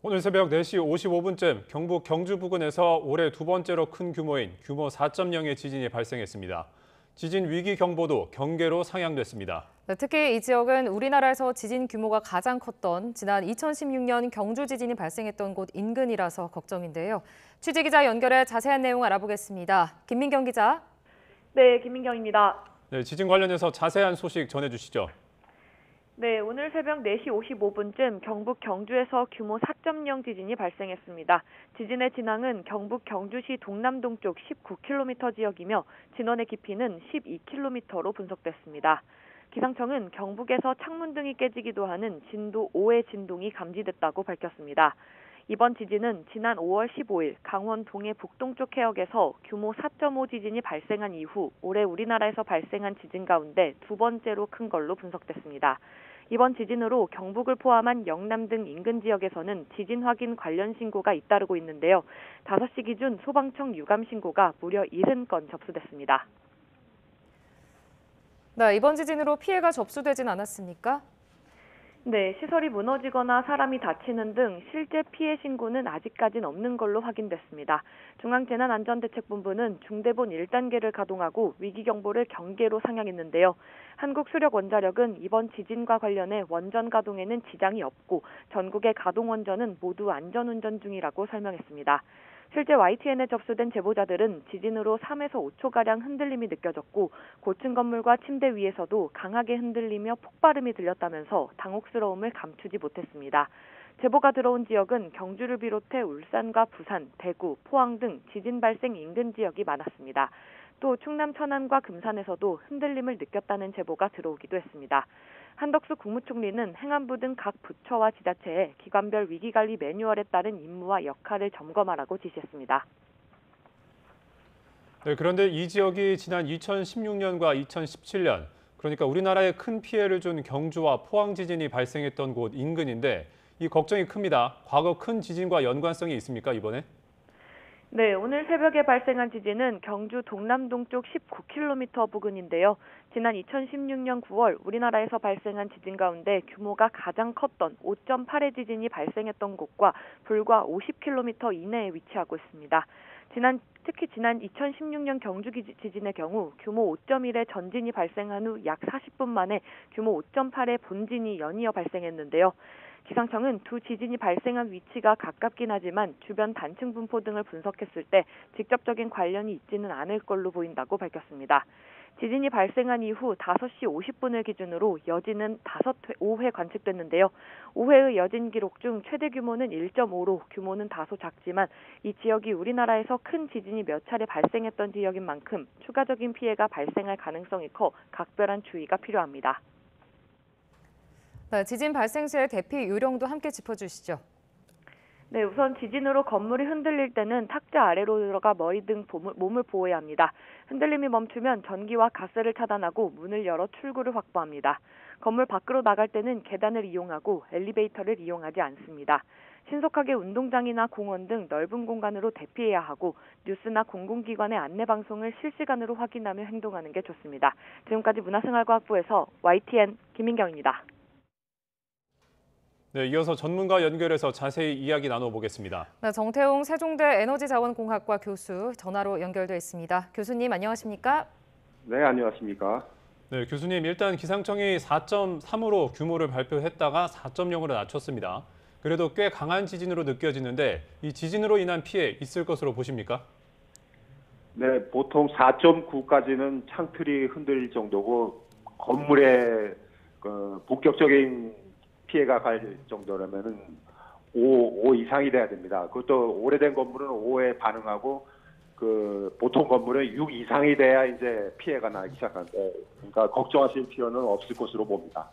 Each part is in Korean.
오늘 새벽 4시 55분쯤 경북 경주 부근에서 올해 두 번째로 큰 규모인 규모 4.0의 지진이 발생했습니다. 지진 위기 경보도 경계로 상향됐습니다. 네, 특히 이 지역은 우리나라에서 지진 규모가 가장 컸던 지난 2016년 경주 지진이 발생했던 곳 인근이라서 걱정인데요. 취재기자 연결해 자세한 내용 알아보겠습니다. 김민경 기자. 네, 김민경입니다. 네, 지진 관련해서 자세한 소식 전해주시죠. 네, 오늘 새벽 4시 55분쯤 경북 경주에서 규모 4.0 지진이 발생했습니다. 지진의 진앙은 경북 경주시 동남동쪽 19km 지역이며 진원의 깊이는 12km로 분석됐습니다. 기상청은 경북에서 창문 등이 깨지기도 하는 진도 5의 진동이 감지됐다고 밝혔습니다. 이번 지진은 지난 5월 15일 강원 동해 북동쪽 해역에서 규모 4.5 지진이 발생한 이후 올해 우리나라에서 발생한 지진 가운데 두 번째로 큰 걸로 분석됐습니다. 이번 지진으로 경북을 포함한 영남 등 인근 지역에서는 지진 확인 관련 신고가 잇따르고 있는데요. 5시 기준 소방청 유감 신고가 무려 70건 접수됐습니다. 네, 이번 지진으로 피해가 접수되진 않았습니까? 네, 시설이 무너지거나 사람이 다치는 등 실제 피해 신고는 아직까진 없는 걸로 확인됐습니다. 중앙재난안전대책본부는 중대본 1단계를 가동하고 위기경보를 경계로 상향했는데요. 한국수력원자력은 이번 지진과 관련해 원전 가동에는 지장이 없고 전국의 가동 원전은 모두 안전운전 중이라고 설명했습니다. 실제 YTN에 접수된 제보자들은 지진으로 3에서 5초가량 흔들림이 느껴졌고 고층 건물과 침대 위에서도 강하게 흔들리며 폭발음이 들렸다면서 당혹스러움을 감추지 못했습니다. 제보가 들어온 지역은 경주를 비롯해 울산과 부산, 대구, 포항 등 지진 발생 인근 지역이 많았습니다. 또 충남 천안과 금산에서도 흔들림을 느꼈다는 제보가 들어오기도 했습니다. 한덕수 국무총리는 행안부 등 각 부처와 지자체에 기관별 위기관리 매뉴얼에 따른 임무와 역할을 점검하라고 지시했습니다. 네, 그런데 이 지역이 지난 2016년과 2017년, 그러니까 우리나라에 큰 피해를 준 경주와 포항 지진이 발생했던 곳 인근인데 이 걱정이 큽니다. 과거 큰 지진과 연관성이 있습니까, 이번에? 네, 오늘 새벽에 발생한 지진은 경주 동남동쪽 19km 부근인데요. 지난 2016년 9월 우리나라에서 발생한 지진 가운데 규모가 가장 컸던 5.8의 지진이 발생했던 곳과 불과 50km 이내에 위치하고 있습니다. 특히 지난 2016년 경주 지진의 경우 규모 5.1의 전진이 발생한 후 약 40분 만에 규모 5.8의 본진이 연이어 발생했는데요. 기상청은 두 지진이 발생한 위치가 가깝긴 하지만 주변 단층 분포 등을 분석했을 때 직접적인 관련이 있지는 않을 걸로 보인다고 밝혔습니다. 지진이 발생한 이후 5시 50분을 기준으로 여진은 5회 관측됐는데요. 5회의 여진 기록 중 최대 규모는 1.5로 규모는 다소 작지만 이 지역이 우리나라에서 큰 지진이 몇 차례 발생했던 지역인 만큼 추가적인 피해가 발생할 가능성이 커 각별한 주의가 필요합니다. 네, 지진 발생 시의 대피 요령도 함께 짚어주시죠. 네, 우선 지진으로 건물이 흔들릴 때는 탁자 아래로 들어가 머리 등 몸을 보호해야 합니다. 흔들림이 멈추면 전기와 가스를 차단하고 문을 열어 출구를 확보합니다. 건물 밖으로 나갈 때는 계단을 이용하고 엘리베이터를 이용하지 않습니다. 신속하게 운동장이나 공원 등 넓은 공간으로 대피해야 하고 뉴스나 공공기관의 안내방송을 실시간으로 확인하며 행동하는 게 좋습니다. 지금까지 문화생활과학부에서 YTN 김민경입니다. 네, 이어서 전문가 연결해서 자세히 이야기 나눠보겠습니다. 네, 정태웅 세종대 에너지자원공학과 교수 전화로 연결돼 있습니다. 교수님 안녕하십니까? 네, 안녕하십니까? 네, 교수님 일단 기상청이 4.3으로 규모를 발표했다가 4.0으로 낮췄습니다. 그래도 꽤 강한 지진으로 느껴지는데 이 지진으로 인한 피해 있을 것으로 보십니까? 네, 보통 4.9까지는 창틀이 흔들릴 정도고 건물에 본격적인 피해가 갈 정도라면은 5 이상이 돼야 됩니다. 그것도 오래된 건물은 5에 반응하고 보통 건물은 6 이상이 돼야 이제 피해가 나기 시작하는데, 그러니까 걱정하실 필요는 없을 것으로 봅니다.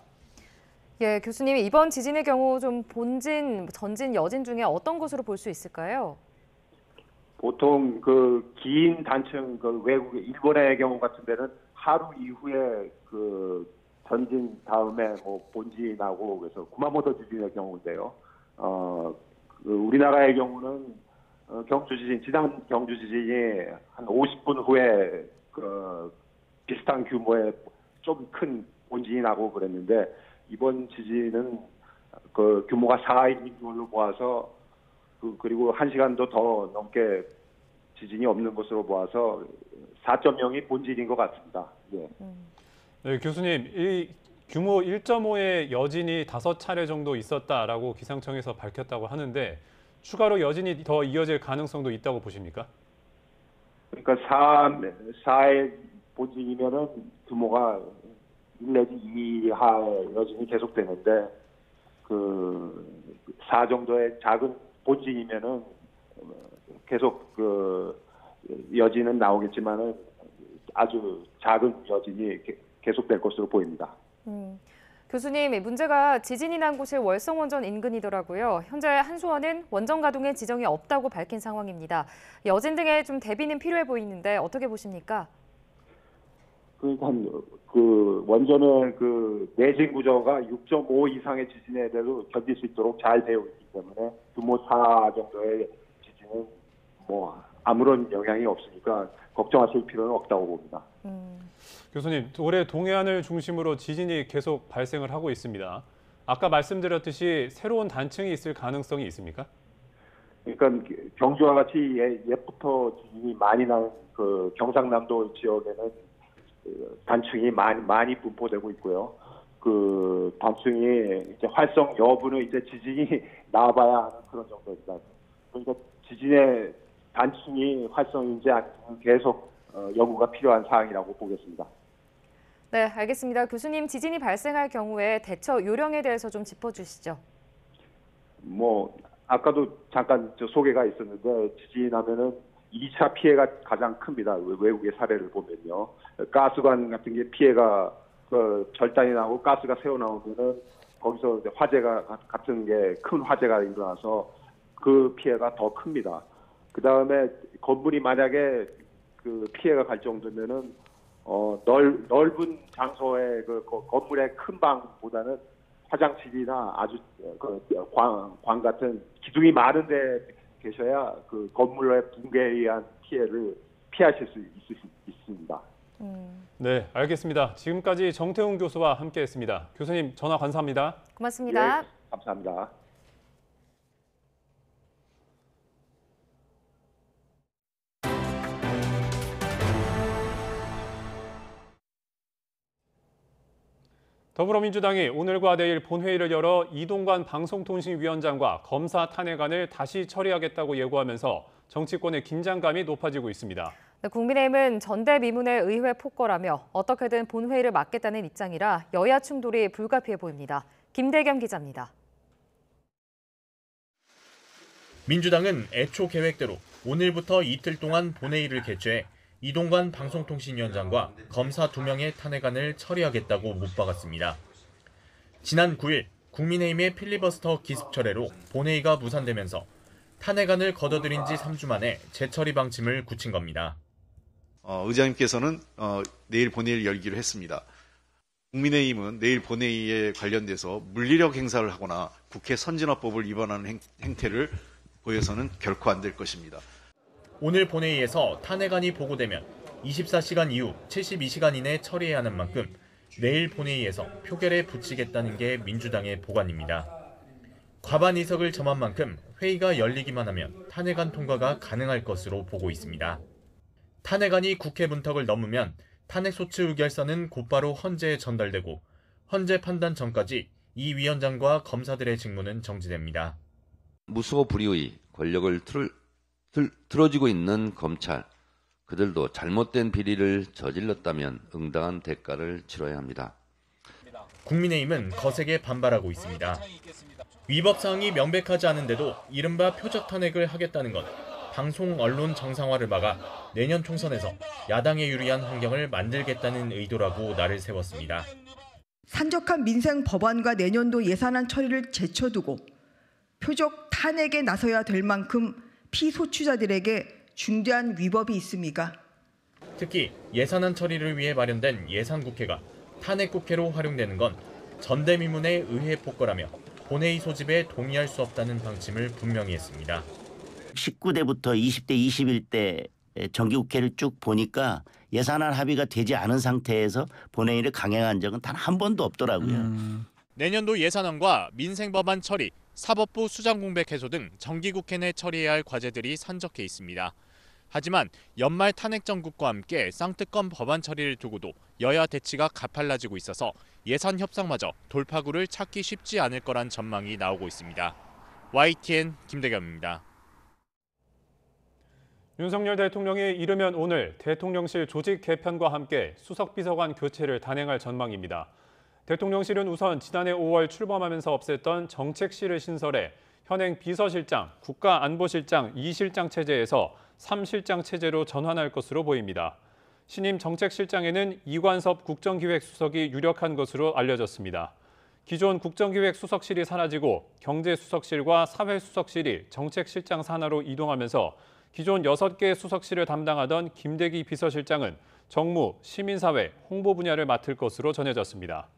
예, 교수님 이번 지진의 경우 좀 본진, 전진, 여진 중에 어떤 것으로 볼 수 있을까요? 보통 긴 단층 외국 일본의 경우 같은 데는 하루 이후에 전진 다음에 본진이 나고 그래서 구마모토 지진의 경우인데요. 우리나라의 경우는 지난 경주 지진이 한 50분 후에 비슷한 규모의 좀 큰 본진이 나고 그랬는데 이번 지진은 규모가 4인 걸로 보아서 그리고 1시간도 더 넘게 지진이 없는 것으로 보아서 4.0이 본질인 것 같습니다. 예. 네, 교수님, 이 규모 1.5의 여진이 5차례 정도 있었다라고 기상청에서 밝혔다고 하는데 추가로 여진이 더 이어질 가능성도 있다고 보십니까? 그러니까 4의 본질이면은 규모가 1 내지 2 이하의 여진이 계속되는데 그 4 정도의 작은 본진이면은 계속 그 여진은 나오겠지만은 아주 작은 여진이 계속될 것으로 보입니다. 교수님, 문제가 지진이 난 곳이 월성원전 인근이더라고요. 현재 한수원은 원전 가동에 지정이 없다고 밝힌 상황입니다. 여진 등의 좀 대비는 필요해 보이는데 어떻게 보십니까? 그러니까 그 원전의 그 내진 구조가 6.5 이상의 지진에 대해서 견딜 수 있도록 잘 되어 있기 때문에 규모 4 정도의 지진은 뭐 아무런 영향이 없으니까 걱정하실 필요는 없다고 봅니다. 교수님, 올해 동해안을 중심으로 지진이 계속 발생을 하고 있습니다. 아까 말씀드렸듯이 새로운 단층이 있을 가능성이 있습니까? 그러니까 경주와 같이 옛부터 지진이 많이 난 그 경상남도 지역에는 단층이 많이 분포되고 있고요. 그 단층이 이제 활성 여부는 이제 지진이 나와봐야 하는 그런 정도입니다. 그러니까 지진의 단층이 활성인지 아닌지는 계속 연구가 필요한 사항이라고 보겠습니다. 네, 알겠습니다. 교수님, 지진이 발생할 경우에 대처 요령에 대해서 좀 짚어주시죠. 뭐 아까도 잠깐 소개가 있었는데 지진하면은 2차 피해가 가장 큽니다. 외국의 사례를 보면요. 가스관 같은 게 피해가 그 절단이 나고 가스가 새어 나오면은 거기서 이제 화재가 같은 게 큰 화재가 일어나서 그 피해가 더 큽니다. 그 다음에 건물이 만약에 그 피해가 갈 정도면은 넓은 장소의 그 건물의 큰 방보다는 화장실이나 아주 광 같은 기둥이 많은 데 계셔야 그 건물의 붕괴에 의한 피해를 피하실 수 있습니다. 네, 알겠습니다. 지금까지 정태훈 교수와 함께했습니다. 교수님, 전화 감사합니다. 고맙습니다. 예, 감사합니다. 더불어민주당이 오늘과 내일 본회의를 열어 이동관 방송통신위원장과 검사 탄핵안을 다시 처리하겠다고 예고하면서 정치권의 긴장감이 높아지고 있습니다. 네, 국민의힘은 전대미문의 의회 폭거라며 어떻게든 본회의를 막겠다는 입장이라 여야 충돌이 불가피해 보입니다. 김대겸 기자입니다. 민주당은 애초 계획대로 오늘부터 이틀 동안 본회의를 개최해 이동관 방송통신위원장과 검사 2명의 탄핵안을 처리하겠다고 못 박았습니다. 지난 9일 국민의힘의 필리버스터 기습 철회로 본회의가 무산되면서 탄핵안을 거둬들인 지 3주 만에 재처리 방침을 굳힌 겁니다. 의장님께서는 내일 본회의를 열기로 했습니다. 국민의힘은 내일 본회의에 관련돼서 물리력 행사를 하거나 국회 선진화법을 위반하는 행태를 보여서는 결코 안 될 것입니다. 오늘 본회의에서 탄핵안이 보고되면 24시간 이후 72시간 이내 처리해야 하는 만큼 내일 본회의에서 표결에 붙이겠다는 게 민주당의 보관입니다. 과반 의석을 점한 만큼 회의가 열리기만 하면 탄핵안 통과가 가능할 것으로 보고 있습니다. 탄핵안이 국회 문턱을 넘으면 탄핵소추 의결서는 곧바로 헌재에 전달되고 헌재 판단 전까지 이 위원장과 검사들의 직무는 정지됩니다. 무수호 불위의 권력을 틀어지고 있는 검찰, 그들도 잘못된 비리를 저질렀다면 응당한 대가를 치러야 합니다. 국민의힘은 거세게 반발하고 있습니다. 위법 사항이 명백하지 않은데도 이른바 표적 탄핵을 하겠다는 건 방송 언론 정상화를 막아 내년 총선에서 야당에 유리한 환경을 만들겠다는 의도라고 날을 세웠습니다. 산적한 민생 법안과 내년도 예산안 처리를 제쳐두고 표적 탄핵에 나서야 될 만큼 피소추자들에게 중대한 위법이 있습니까? 특히 예산안 처리를 위해 마련된 예산국회가 탄핵국회로 활용되는 건 전대미문의 의회 폭거라며 본회의 소집에 동의할 수 없다는 방침을 분명히 했습니다. 19대부터 20대, 21대 정기국회를 쭉 보니까 예산안 합의가 되지 않은 상태에서 본회의를 강행한 적은 단 한 번도 없더라고요. 내년도 예산안과 민생법안 처리, 사법부 수장공백 해소 등 정기국회 내 처리해야 할 과제들이 산적해 있습니다. 하지만 연말 탄핵 정국과 함께 쌍특검 법안 처리를 두고도 여야 대치가 가팔라지고 있어서 예산 협상마저 돌파구를 찾기 쉽지 않을 거란 전망이 나오고 있습니다. YTN 김대겸입니다. 윤석열 대통령이 이르면 오늘 대통령실 조직 개편과 함께 수석비서관 교체를 단행할 전망입니다. 대통령실은 우선 지난해 5월 출범하면서 없앴던 정책실을 신설해 현행 비서실장, 국가안보실장 2실장 체제에서 3실장 체제로 전환할 것으로 보입니다. 신임 정책실장에는 이관섭 국정기획수석이 유력한 것으로 알려졌습니다. 기존 국정기획수석실이 사라지고 경제수석실과 사회수석실이 정책실장 산하로 이동하면서 기존 6개 수석실을 담당하던 김대기 비서실장은 정무, 시민사회, 홍보 분야를 맡을 것으로 전해졌습니다.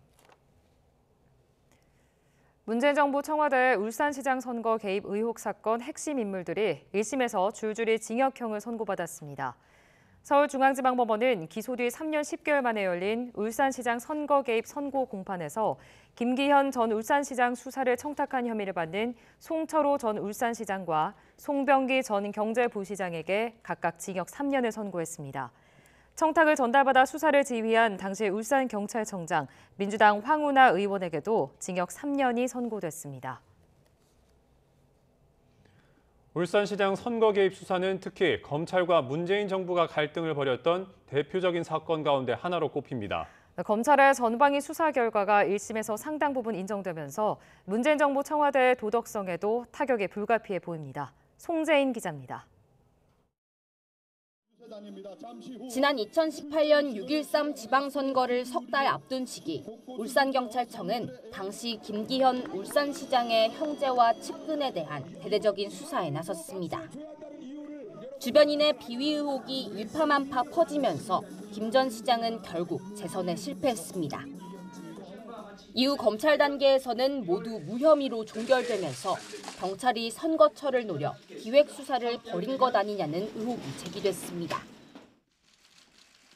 문재인 정부 청와대 울산시장 선거 개입 의혹 사건 핵심 인물들이 1심에서 줄줄이 징역형을 선고받았습니다. 서울중앙지방법원은 기소 뒤 3년 10개월 만에 열린 울산시장 선거 개입 선고 공판에서 김기현 전 울산시장 수사를 청탁한 혐의를 받는 송철호 전 울산시장과 송병기 전 경제부시장에게 각각 징역 3년을 선고했습니다. 청탁을 전달받아 수사를 지휘한 당시 울산경찰청장 민주당 황운하 의원에게도 징역 3년이 선고됐습니다. 울산시장 선거 개입 수사는 특히 검찰과 문재인 정부가 갈등을 벌였던 대표적인 사건 가운데 하나로 꼽힙니다. 검찰의 전방위 수사 결과가 1심에서 상당 부분 인정되면서 문재인 정부 청와대의 도덕성에도 타격이 불가피해 보입니다. 송재인 기자입니다. 지난 2018년 6.13 지방선거를 석 달 앞둔 시기 울산경찰청은 당시 김기현 울산시장의 형제와 측근에 대한 대대적인 수사에 나섰습니다. 주변인의 비위 의혹이 일파만파 퍼지면서 김 전 시장은 결국 재선에 실패했습니다. 이후 검찰 단계에서는 모두 무혐의로 종결되면서 경찰이 선거철을 노려 기획수사를 벌인 것 아니냐는 의혹이 제기됐습니다.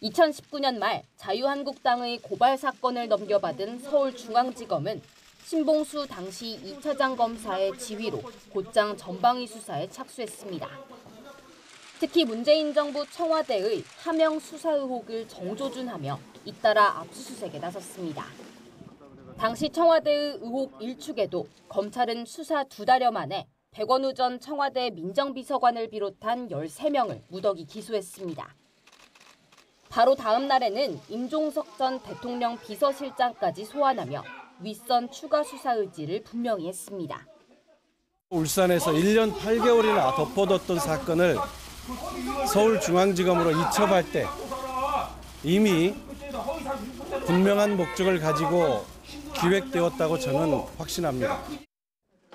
2019년 말 자유한국당의 고발 사건을 넘겨받은 서울중앙지검은 신봉수 당시 2차장 검사의 지휘로 곧장 전방위 수사에 착수했습니다. 특히 문재인 정부 청와대의 하명 수사 의혹을 정조준하며 잇따라 압수수색에 나섰습니다. 당시 청와대의 의혹 일축에도 검찰은 수사 2달여 만에 백원우 전 청와대 민정비서관을 비롯한 13명을 무더기 기소했습니다. 바로 다음 날에는 임종석 전 대통령 비서실장까지 소환하며 윗선 추가 수사 의지를 분명히 했습니다. 울산에서 1년 8개월이나 덮어뒀던 사건을 서울중앙지검으로 이첩할 때 이미 분명한 목적을 가지고 기획되었다고 저는 확신합니다.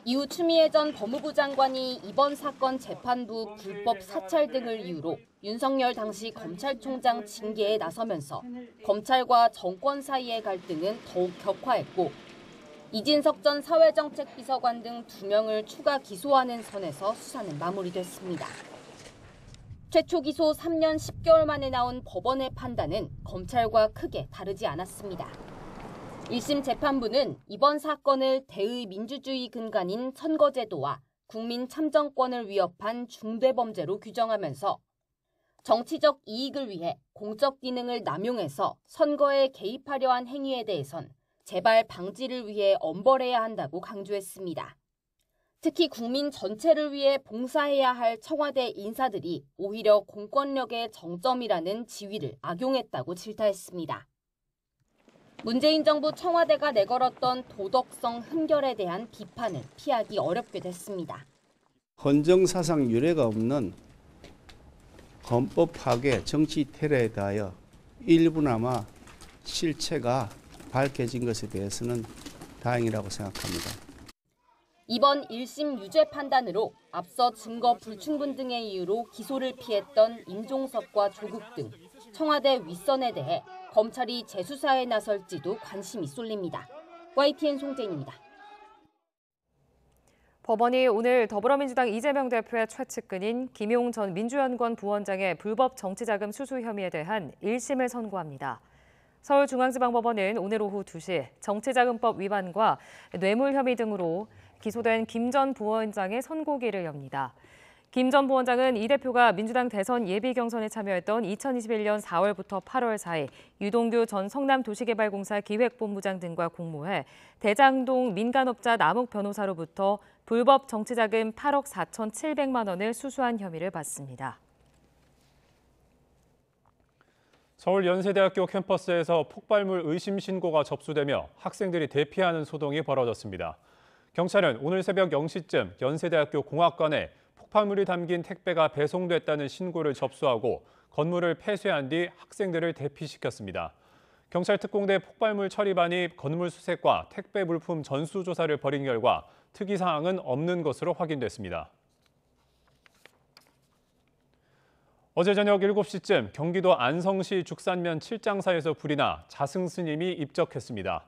이후 추미애 전 법무부 장관이 이번 사건 재판부 불법 사찰 등을 이유로 윤석열 당시 검찰총장 징계에 나서면서 검찰과 정권 사이의 갈등은 더욱 격화했고 이진석 전 사회정책비서관 등 2명을 추가 기소하는 선에서 수사는 마무리됐습니다. 최초 기소 3년 10개월 만에 나온 법원의 판단은 검찰과 크게 다르지 않았습니다. 1심 재판부는 이번 사건을 대의 민주주의 근간인 선거제도와 국민 참정권을 위협한 중대범죄로 규정하면서 정치적 이익을 위해 공적 기능을 남용해서 선거에 개입하려 한 행위에 대해선 재발 방지를 위해 엄벌해야 한다고 강조했습니다. 특히 국민 전체를 위해 봉사해야 할 청와대 인사들이 오히려 공권력의 정점이라는 지위를 악용했다고 질타했습니다. 문재인 정부 청와대가 내걸었던 도덕성 흠결에 대한 비판을 피하기 어렵게 됐습니다. 헌정사상 유례가 없는 헌법 파괴, 정치 테러에 대하여 일부나마 실체가 밝혀진 것에 대해서는 다행이라고 생각합니다. 이번 1심 유죄 판단으로 앞서 증거 불충분 등의 이유로 기소를 피했던 임종석과 조국 등 청와대 윗선에 대해 검찰이 재수사에 나설지도 관심이 쏠립니다. YTN 송재인입니다. 법원이 오늘 더불어민주당 이재명 대표의 최측근인 김용 전 민주연구원 부원장의 불법 정치자금 수수 혐의에 대한 1심을 선고합니다. 서울중앙지방법원은 오늘 오후 2시 정치자금법 위반과 뇌물 혐의 등으로 기소된 김 전 부원장의 선고기를 엽니다. 김 전 부원장은 이 대표가 민주당 대선 예비 경선에 참여했던 2021년 4월부터 8월 사이 유동규 전 성남도시개발공사 기획본부장 등과 공모해 대장동 민간업자 남욱 변호사로부터 불법 정치자금 8억 4,700만 원을 수수한 혐의를 받습니다. 서울 연세대학교 캠퍼스에서 폭발물 의심 신고가 접수되며 학생들이 대피하는 소동이 벌어졌습니다. 경찰은 오늘 새벽 0시쯤 연세대학교 공학관에 폭발물이 담긴 택배가 배송됐다는 신고를 접수하고 건물을 폐쇄한 뒤 학생들을 대피시켰습니다. 경찰 특공대 폭발물 처리반이 건물 수색과 택배 물품 전수조사를 벌인 결과 특이사항은 없는 것으로 확인됐습니다. 어제 저녁 7시쯤 경기도 안성시 죽산면 칠장사에서 불이 나 자승스님이 입적했습니다.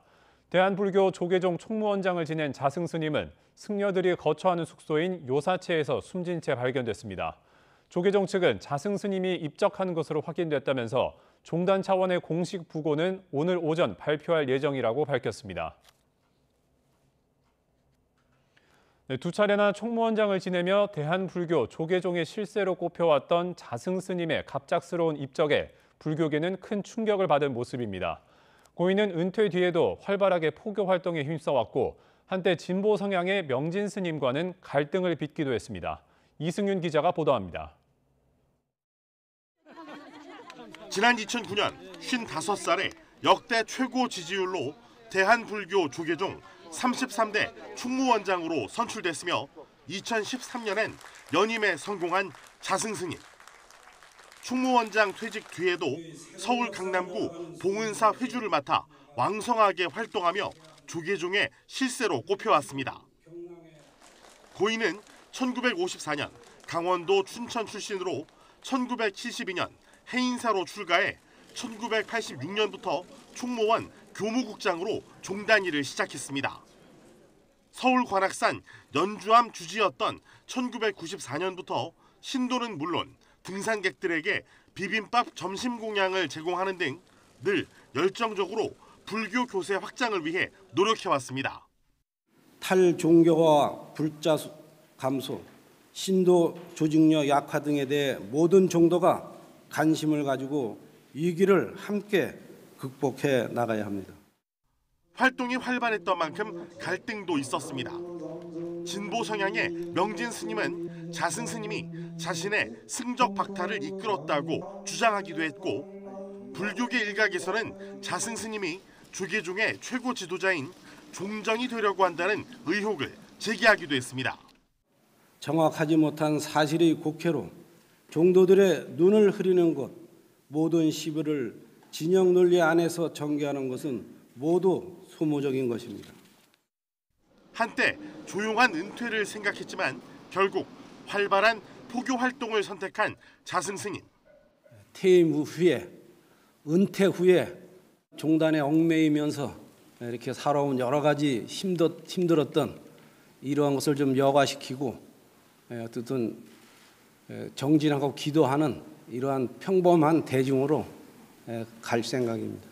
대한불교 조계종 총무원장을 지낸 자승스님은 승려들이 거처하는 숙소인 요사체에서 숨진 채 발견됐습니다. 조계종 측은 자승스님이 입적한 것으로 확인됐다면서 종단 차원의 공식 부고는 오늘 오전 발표할 예정이라고 밝혔습니다. 두 차례나 총무원장을 지내며 대한불교 조계종의 실세로 꼽혀왔던 자승스님의 갑작스러운 입적에 불교계는 큰 충격을 받은 모습입니다. 고인은 은퇴 뒤에도 활발하게 포교 활동에 힘써왔고 한때 진보 성향의 명진 스님과는 갈등을 빚기도 했습니다. 이승윤 기자가 보도합니다. 지난 2009년 55살에 역대 최고 지지율로 대한불교 조계종 33대 총무원장으로 선출됐으며 2013년엔 연임에 성공한 자승스님. 총무원장 퇴직 뒤에도 서울 강남구 봉은사 회주를 맡아 왕성하게 활동하며 조계종의 실세로 꼽혀왔습니다. 고인은 1954년 강원도 춘천 출신으로 1972년 해인사로 출가해 1986년부터 총무원 교무국장으로 종단 일을 시작했습니다. 서울 관악산 연주암 주지였던 1994년부터 신도는 물론 등산객들에게 비빔밥 점심 공양을 제공하는 등 늘 열정적으로 불교 교세 확장을 위해 노력해왔습니다. 탈종교와 불자 감소, 신도 조직력 약화 등에 대해 모든 종도가 관심을 가지고 이 길을 함께 극복해 나가야 합니다. 활동이 활발했던 만큼 갈등도 있었습니다. 진보 성향의 명진 스님은 자승 스님이 자신의 승적 박탈을 이끌었다고 주장하기도 했고 불교계 일각에서는 자승 스님이 조계종의 최고 지도자인 종정이 되려고 한다는 의혹을 제기하기도 했습니다. 정확하지 못한 사실의 곡해로 종도들의 눈을 흐리는 것, 모든 시비를 진영 논리 안에서 전개하는 것은 모두 소모적인 것입니다. 한때 조용한 은퇴를 생각했지만 결국 활발한 포교 활동을 선택한 자승 스님. 퇴임 후에, 은퇴 후에 종단에 얽매이면서 이렇게 살아온 여러 가지 힘들었던 이러한 것을 좀 여과시키고 어쨌든 정진하고 기도하는 이러한 평범한 대중으로 갈 생각입니다.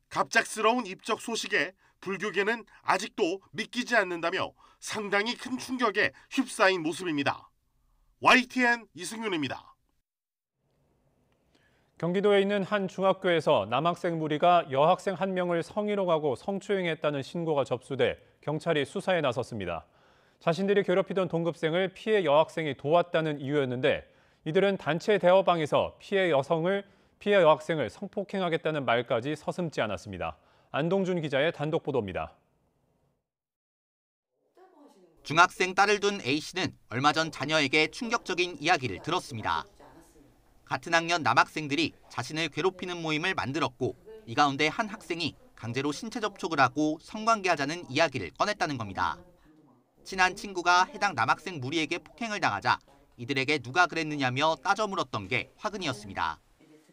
갑작스러운 입적 소식에 불교계는 아직도 믿기지 않는다며 상당히 큰 충격에 휩싸인 모습입니다. YTN 이승윤입니다. 경기도에 있는 한 중학교에서 남학생 무리가 여학생 1명을 성희롱하고 성추행했다는 신고가 접수돼 경찰이 수사에 나섰습니다. 자신들이 괴롭히던 동급생을 피해 여학생이 도왔다는 이유였는데 이들은 단체 대화방에서 피해 여학생을 성폭행하겠다는 말까지 서슴지 않았습니다. 안동준 기자의 단독 보도입니다. 중학생 딸을 둔 A씨는 얼마 전 자녀에게 충격적인 이야기를 들었습니다. 같은 학년 남학생들이 자신을 괴롭히는 모임을 만들었고 이 가운데 한 학생이 강제로 신체 접촉을 하고 성관계하자는 이야기를 꺼냈다는 겁니다. 친한 친구가 해당 남학생 무리에게 폭행을 당하자 이들에게 누가 그랬느냐며 따져 물었던 게 화근이었습니다.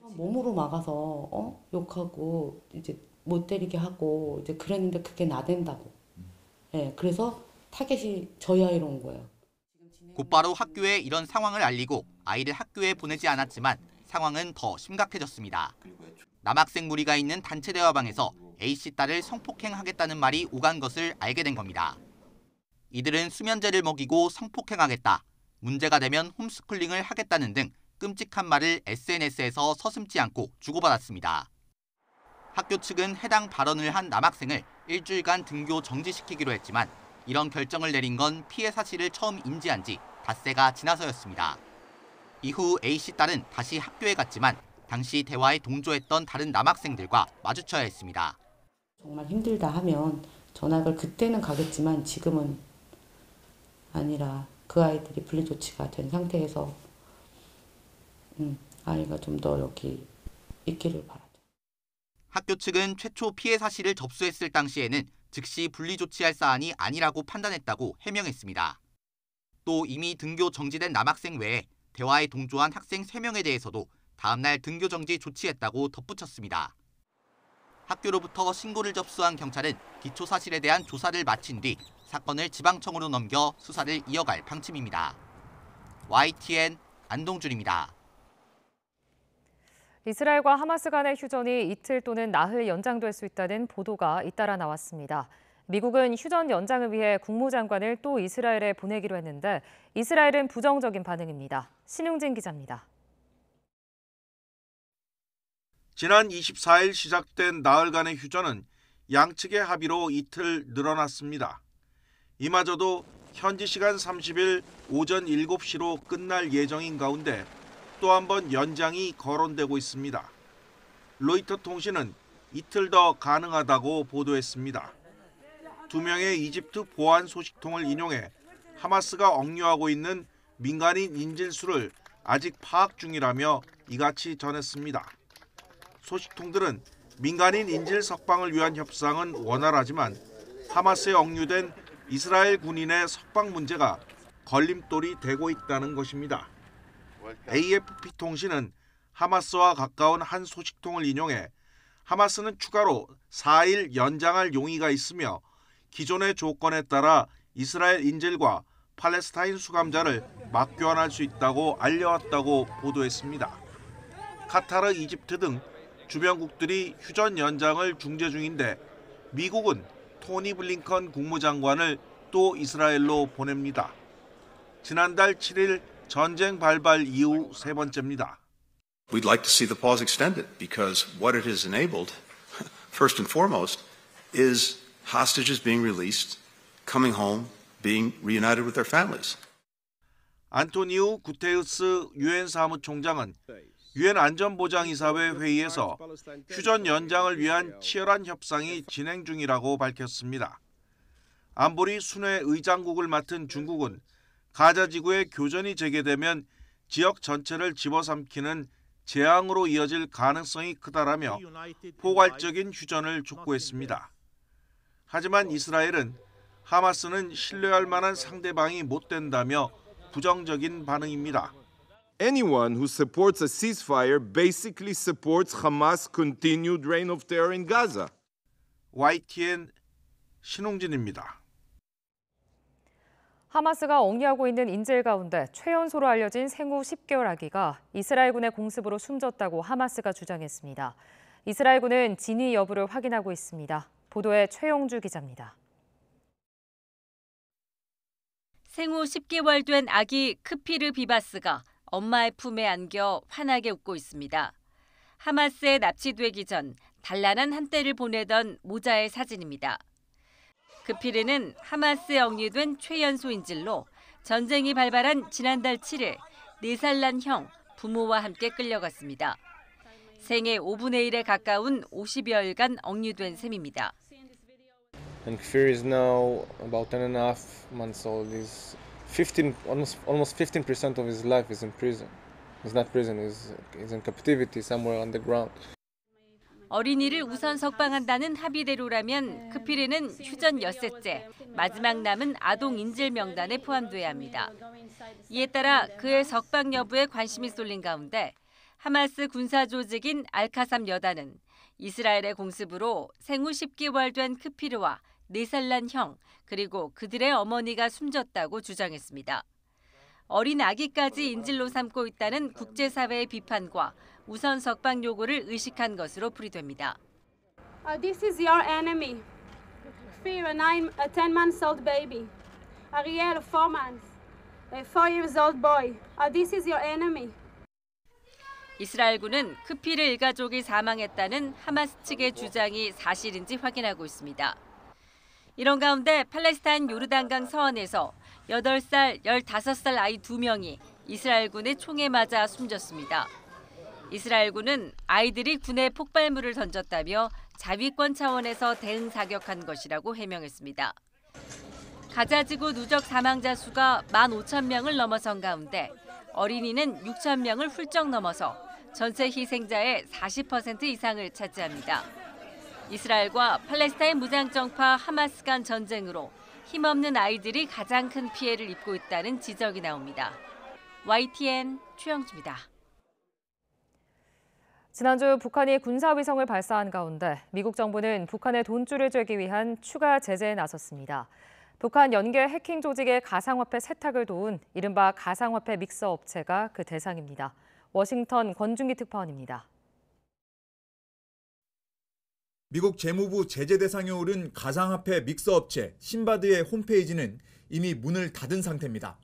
몸으로 막아서 욕하고 이제 못 때리게 하고 이제 그랬는데 그게 나댄다고. 네, 그래서 타겟이 저희 아이로 온 거예요. 곧바로 학교에 이런 상황을 알리고 아이를 학교에 보내지 않았지만 상황은 더 심각해졌습니다. 남학생 무리가 있는 단체 대화방에서 A씨 딸을 성폭행하겠다는 말이 오간 것을 알게 된 겁니다. 이들은 수면제를 먹이고 성폭행하겠다, 문제가 되면 홈스쿨링을 하겠다는 등 끔찍한 말을 SNS에서 서슴지 않고 주고받았습니다. 학교 측은 해당 발언을 한 남학생을 일주일간 등교 정지시키기로 했지만 이런 결정을 내린 건 피해 사실을 처음 인지한 지 닷새가 지나서였습니다. 이후 A씨 딸은 다시 학교에 갔지만 당시 대화에 동조했던 다른 남학생들과 마주쳐야 했습니다. 정말 힘들다 하면 전학을 그때는 가겠지만 지금은 아니라 그 아이들이 분리조치가 된 상태에서 아이가 좀 더 여기 있기를 바라죠. 학교 측은 최초 피해 사실을 접수했을 당시에는 즉시 분리조치할 사안이 아니라고 판단했다고 해명했습니다. 또 이미 등교 정지된 남학생 외에 대화에 동조한 학생 3명에 대해서도 다음날 등교 정지 조치했다고 덧붙였습니다. 학교로부터 신고를 접수한 경찰은 기초 사실에 대한 조사를 마친 뒤 사건을 지방청으로 넘겨 수사를 이어갈 방침입니다. YTN 안동준입니다. 이스라엘과 하마스 간의 휴전이 이틀 또는 나흘 연장될 수 있다는 보도가 잇따라 나왔습니다. 미국은 휴전 연장을 위해 국무장관을 또 이스라엘에 보내기로 했는데 이스라엘은 부정적인 반응입니다. 신웅진 기자입니다. 지난 24일 시작된 나흘간의 휴전은 양측의 합의로 이틀 늘어났습니다. 이마저도 현지 시간 30일 오전 7시로 끝날 예정인 가운데 또 한 번 연장이 거론되고 있습니다. 로이터 통신은 이틀 더 가능하다고 보도했습니다. 2명의 이집트 보안 소식통을 인용해 하마스가 억류하고 있는 민간인 인질수를 아직 파악 중이라며 이같이 전했습니다. 소식통들은 민간인 인질 석방을 위한 협상은 원활하지만 하마스에 억류된 이스라엘 군인의 석방 문제가 걸림돌이 되고 있다는 것입니다. AFP 통신은 하마스와 가까운 한 소식통을 인용해 하마스는 추가로 4일 연장할 용의가 있으며 기존의 조건에 따라 이스라엘 인질과 팔레스타인 수감자를 맞교환할 수 있다고 알려왔다고 보도했습니다. 카타르, 이집트 등 주변국들이 휴전 연장을 중재 중인데 미국은 토니 블링컨 국무장관을 또 이스라엘로 보냅니다. 지난달 7일 전쟁 발발 이후 세 번째입니다. We'd like to see the pause extended because what it has enabled, first and foremost, is hostages being released, coming home, being reunited with their families. 안토니우 구테우스 유엔 사무총장은 유엔 안전보장이사회 회의에서 휴전 연장을 위한 치열한 협상이 진행 중이라고 밝혔습니다. 안보리 순회 의장국을 맡은 중국은 가자 지구의 교전이 재개되면 지역 전체를 집어삼키는 재앙으로 이어질 가능성이 크다라며 포괄적인 휴전을 촉구했습니다. 하지만 이스라엘은 하마스는 신뢰할 만한 상대방이 못 된다며 부정적인 반응입니다. Anyone who supports a ceasefire basically supports Hamas' continued reign of terror in Gaza. YTN 신홍진입니다. 하마스가 억류하고 있는 인질 가운데 최연소로 알려진 생후 10개월 아기가 이스라엘군의 공습으로 숨졌다고 하마스가 주장했습니다. 이스라엘군은 진위 여부를 확인하고 있습니다. 보도에 최용주 기자입니다. 생후 10개월 된 아기 크피르 비바스가 엄마의 품에 안겨 환하게 웃고 있습니다. 하마스에 납치되기 전 단란한 한때를 보내던 모자의 사진입니다. 크피르는 하마스에 억류된 최연소 인질로 전쟁이 발발한 지난달 7일 4살 난 형, 부모와 함께 끌려갔습니다. 생애 5분의 1에 가까운 50여일간 억류된 셈입니다. And Kfir is now about 10.5 months old. He's 15, almost 15% of his life is in prison. He's not prison. He's in captivity somewhere underground. 어린이를 우선 석방한다는 합의대로라면 크피르는 휴전 엿새째 마지막 남은 아동 인질 명단에 포함돼야 합니다. 이에 따라 그의 석방 여부에 관심이 쏠린 가운데 하마스 군사 조직인 알카삼 여단은 이스라엘의 공습으로 생후 10개월 된 크피르와 4살 난 형, 그리고 그들의 어머니가 숨졌다고 주장했습니다. 어린 아기까지 인질로 삼고 있다는 국제사회의 비판과 우선 석방 요구를 의식한 것으로 풀이됩니다. This is your enemy. Fear a 10 months old baby. Ariel, 4 months, a 4-year-old boy. This is your enemy. 이스라엘군은 크필의 일가족이 사망했다는 하마스 측의 주장이 사실인지 확인하고 있습니다. 이런 가운데 팔레스타인 요르단강 서원에서 8살, 15살 아이 2명이 이스라엘군의 총에 맞아 숨졌습니다. 이스라엘군은 아이들이 군에 폭발물을 던졌다며 자위권 차원에서 대응 사격한 것이라고 해명했습니다. 가자지구 누적 사망자 수가 15,000명을 넘어선 가운데 어린이는 6,000명을 훌쩍 넘어서 전체 희생자의 40% 이상을 차지합니다. 이스라엘과 팔레스타인 무장정파 하마스 간 전쟁으로 힘없는 아이들이 가장 큰 피해를 입고 있다는 지적이 나옵니다. YTN 최영주입니다. 지난주 북한이 군사위성을 발사한 가운데 미국 정부는 북한의 돈줄을 쬐기 위한 추가 제재에 나섰습니다. 북한 연계 해킹 조직의 가상화폐 세탁을 도운 이른바 가상화폐 믹서 업체가 그 대상입니다. 워싱턴 권준기 특파원입니다. 미국 재무부 제재 대상에 오른 가상화폐 믹서 업체 신바드의 홈페이지는 이미 문을 닫은 상태입니다.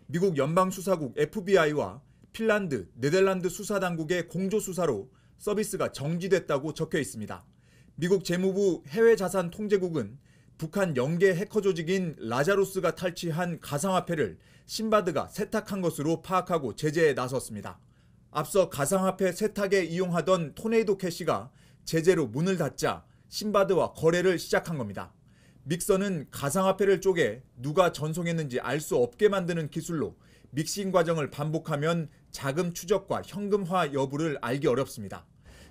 미국 연방수사국 FBI와 핀란드, 네덜란드 수사당국의 공조수사로 서비스가 정지됐다고 적혀 있습니다. 미국 재무부 해외자산통제국은 북한 연계 해커 조직인 라자루스가 탈취한 가상화폐를 신바드가 세탁한 것으로 파악하고 제재에 나섰습니다. 앞서 가상화폐 세탁에 이용하던 토네이도 캐시가 제재로 문을 닫자 신바드와 거래를 시작한 겁니다. 믹서는 가상화폐를 쪼개 누가 전송했는지 알 수 없게 만드는 기술로 믹싱 과정을 반복하면 자금 추적과 현금화 여부를 알기 어렵습니다.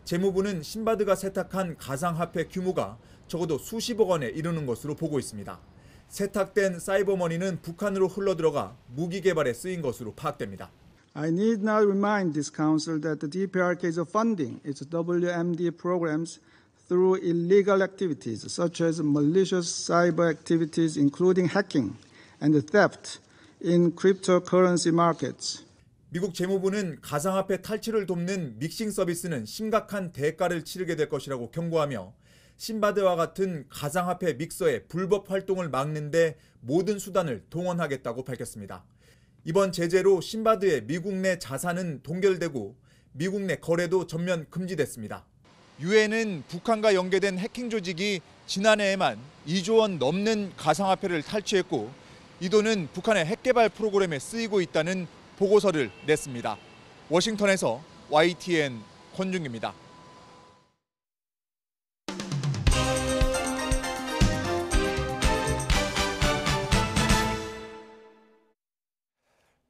재무부는 신바드가 세탁한 가상화폐 규모가 적어도 수십억 원에 이르는 것으로 보고 있습니다. 세탁된 사이버머니는 북한으로 흘러들어가 무기 개발에 쓰인 것으로 파악됩니다. I need not remind this council that the DPRK is funding its WMD programs through illegal activities such as malicious cyber activities including hacking and theft in cryptocurrency markets. 미국 재무부는 가상화폐 탈취를 돕는 믹싱 서비스는 심각한 대가를 치르게 될 것이라고 경고하며 신바드와 같은 가상화폐 믹서의 불법 활동을 막는 데 모든 수단을 동원하겠다고 밝혔습니다. 이번 제재로 신바드의 미국 내 자산은 동결되고 미국 내 거래도 전면 금지됐습니다. 유엔은 북한과 연계된 해킹 조직이 지난해에만 2조 원 넘는 가상화폐를 탈취했고 이 돈은 북한의 핵개발 프로그램에 쓰이고 있다는 보고서를 냈습니다. 워싱턴에서 YTN 권준기입니다.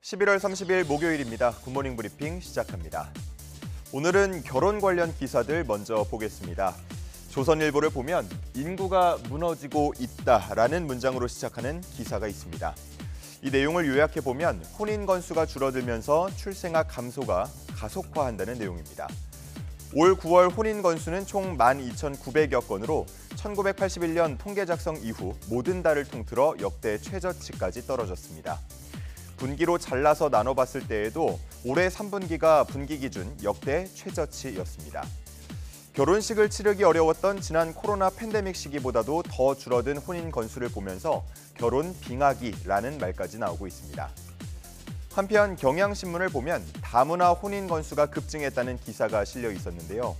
11월 30일 목요일입니다. 굿모닝 브리핑 시작합니다. 오늘은 결혼 관련 기사들 먼저 보겠습니다. 조선일보를 보면 인구가 무너지고 있다라는 문장으로 시작하는 기사가 있습니다. 이 내용을 요약해 보면 혼인 건수가 줄어들면서 출생아 감소가 가속화한다는 내용입니다. 올 9월 혼인 건수는 총 12,900여 건으로 1981년 통계 작성 이후 모든 달을 통틀어 역대 최저치까지 떨어졌습니다. 분기로 잘라서 나눠봤을 때에도 올해 3분기가 분기 기준 역대 최저치였습니다. 결혼식을 치르기 어려웠던 지난 코로나 팬데믹 시기보다도 더 줄어든 혼인 건수를 보면서 결혼 빙하기라는 말까지 나오고 있습니다. 한편 경향신문을 보면 다문화 혼인 건수가 급증했다는 기사가 실려 있었는데요.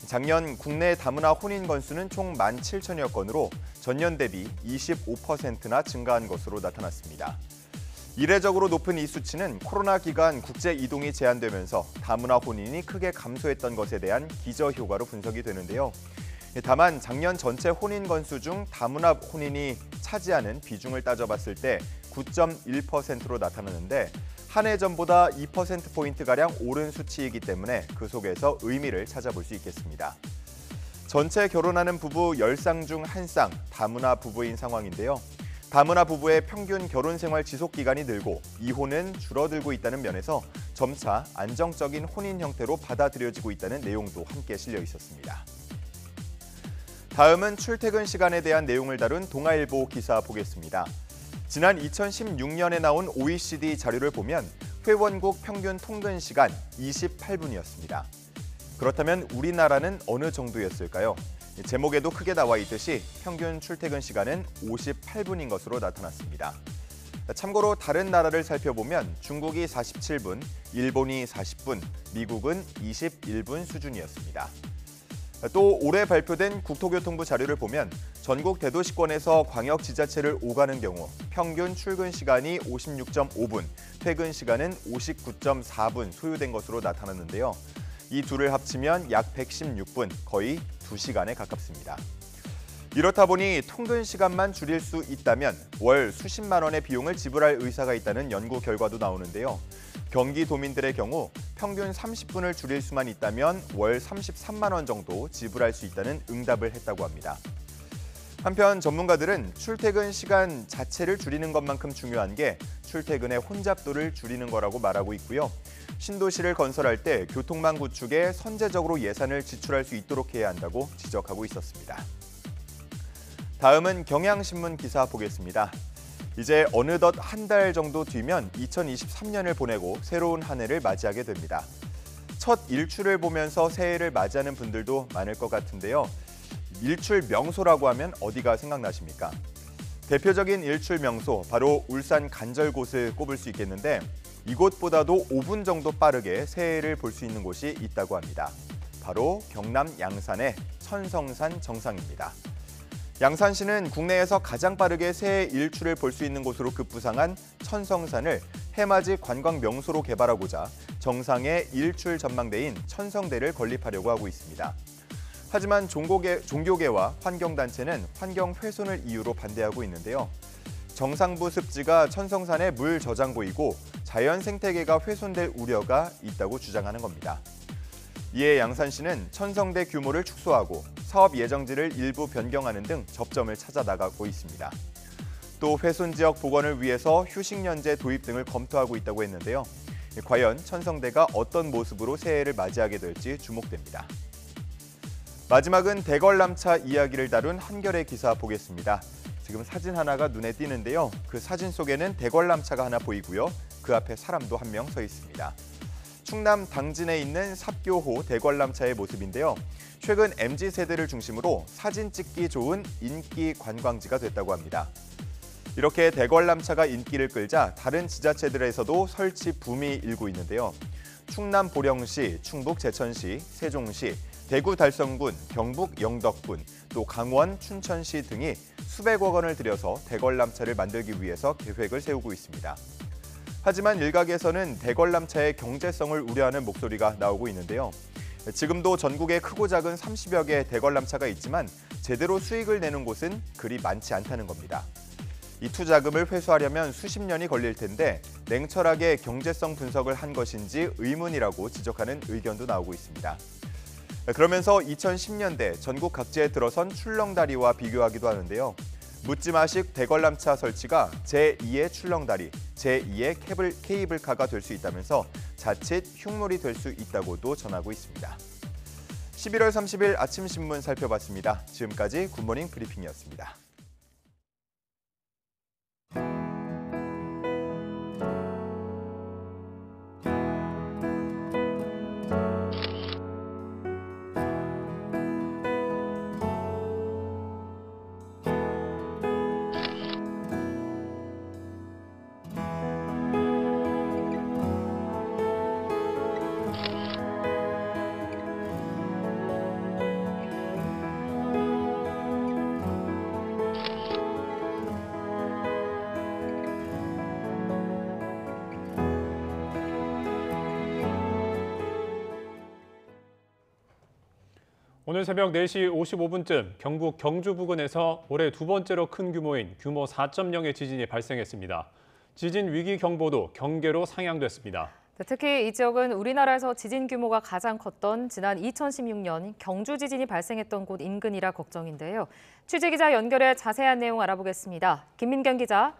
작년 국내 다문화 혼인 건수는 총 17,000여 건으로 전년 대비 25%나 증가한 것으로 나타났습니다. 이례적으로 높은 이 수치는 코로나 기간 국제 이동이 제한되면서 다문화 혼인이 크게 감소했던 것에 대한 기저효과로 분석이 되는데요. 다만 작년 전체 혼인 건수 중 다문화 혼인이 차지하는 비중을 따져봤을 때 9.1%로 나타나는데 한 해 전보다 2%포인트가량 오른 수치이기 때문에 그 속에서 의미를 찾아볼 수 있겠습니다. 전체 결혼하는 부부 10쌍 중 1쌍 다문화 부부인 상황인데요. 다문화 부부의 평균 결혼 생활 지속 기간이 늘고 이혼은 줄어들고 있다는 면에서 점차 안정적인 혼인 형태로 받아들여지고 있다는 내용도 함께 실려 있었습니다. 다음은 출퇴근 시간에 대한 내용을 다룬 동아일보 기사 보겠습니다. 지난 2016년에 나온 OECD 자료를 보면 회원국 평균 통근 시간 28분이었습니다. 그렇다면 우리나라는 어느 정도였을까요? 제목에도 크게 나와 있듯이 평균 출퇴근 시간은 58분인 것으로 나타났습니다. 참고로 다른 나라를 살펴보면 중국이 47분, 일본이 40분, 미국은 21분 수준이었습니다. 또 올해 발표된 국토교통부 자료를 보면 전국 대도시권에서 광역지자체를 오가는 경우 평균 출근 시간이 56.5분, 퇴근 시간은 59.4분 소요된 것으로 나타났는데요. 이 둘을 합치면 약 116분, 거의 2시간에 가깝습니다. 이렇다 보니 통근 시간만 줄일 수 있다면 월 수십만 원의 비용을 지불할 의사가 있다는 연구 결과도 나오는데요. 경기도민들의 경우 평균 30분을 줄일 수만 있다면 월 33만 원 정도 지불할 수 있다는 응답을 했다고 합니다. 한편 전문가들은 출퇴근 시간 자체를 줄이는 것만큼 중요한 게 출퇴근의 혼잡도를 줄이는 거라고 말하고 있고요. 신도시를 건설할 때 교통망 구축에 선제적으로 예산을 지출할 수 있도록 해야 한다고 지적하고 있었습니다. 다음은 경향신문 기사 보겠습니다. 이제 어느덧 한 달 정도 뒤면 2023년을 보내고 새로운 한 해를 맞이하게 됩니다. 첫 일출을 보면서 새해를 맞이하는 분들도 많을 것 같은데요. 일출 명소라고 하면 어디가 생각나십니까? 대표적인 일출 명소, 바로 울산 간절곶을 꼽을 수 있겠는데 이곳보다도 5분 정도 빠르게 새해를 볼 수 있는 곳이 있다고 합니다. 바로 경남 양산의 천성산 정상입니다. 양산시는 국내에서 가장 빠르게 새해 일출을 볼 수 있는 곳으로 급부상한 천성산을 해맞이 관광 명소로 개발하고자 정상에 일출 전망대인 천성대를 건립하려고 하고 있습니다. 하지만 종교계와 환경단체는 환경 훼손을 이유로 반대하고 있는데요. 정상부 습지가 천성산의 물 저장고이고 자연 생태계가 훼손될 우려가 있다고 주장하는 겁니다. 이에 양산시는 천성대 규모를 축소하고 사업 예정지를 일부 변경하는 등 접점을 찾아 나가고 있습니다. 또 훼손 지역 복원을 위해서 휴식연제 도입 등을 검토하고 있다고 했는데요. 과연 천성대가 어떤 모습으로 새해를 맞이하게 될지 주목됩니다. 마지막은 대관람차 이야기를 다룬 한겨레 기사 보겠습니다. 지금 사진 하나가 눈에 띄는데요. 그 사진 속에는 대관람차가 하나 보이고요. 그 앞에 사람도 한 명 서 있습니다. 충남 당진에 있는 삽교호 대관람차의 모습인데요. 최근 MZ세대를 중심으로 사진 찍기 좋은 인기 관광지가 됐다고 합니다. 이렇게 대관람차가 인기를 끌자 다른 지자체들에서도 설치 붐이 일고 있는데요. 충남 보령시, 충북 제천시, 세종시, 대구 달성군, 경북 영덕군, 또 강원 춘천시 등이 수백억 원을 들여서 대관람차를 만들기 위해서 계획을 세우고 있습니다. 하지만 일각에서는 대관람차의 경제성을 우려하는 목소리가 나오고 있는데요. 지금도 전국에 크고 작은 30여 개의 대관람차가 있지만 제대로 수익을 내는 곳은 그리 많지 않다는 겁니다. 이 투자금을 회수하려면 수십 년이 걸릴 텐데 냉철하게 경제성 분석을 한 것인지 의문이라고 지적하는 의견도 나오고 있습니다. 그러면서 2010년대 전국 각지에 들어선 출렁다리와 비교하기도 하는데요. 묻지마식 대관람차 설치가 제2의 출렁다리, 제2의 케이블카가 될 수 있다면서 자칫 흉물이 될 수 있다고도 전하고 있습니다. 11월 30일 아침 신문 살펴봤습니다. 지금까지 굿모닝 브리핑이었습니다. 오늘 새벽 4시 55분쯤 경북 경주 부근에서 올해 두 번째로 큰 규모인 규모 4.0의 지진이 발생했습니다. 지진 위기 경보도 경계로 상향됐습니다. 특히 이 지역은 우리나라에서 지진 규모가 가장 컸던 지난 2016년 경주 지진이 발생했던 곳 인근이라 걱정인데요. 취재기자 연결해 자세한 내용 알아보겠습니다. 김민경 기자.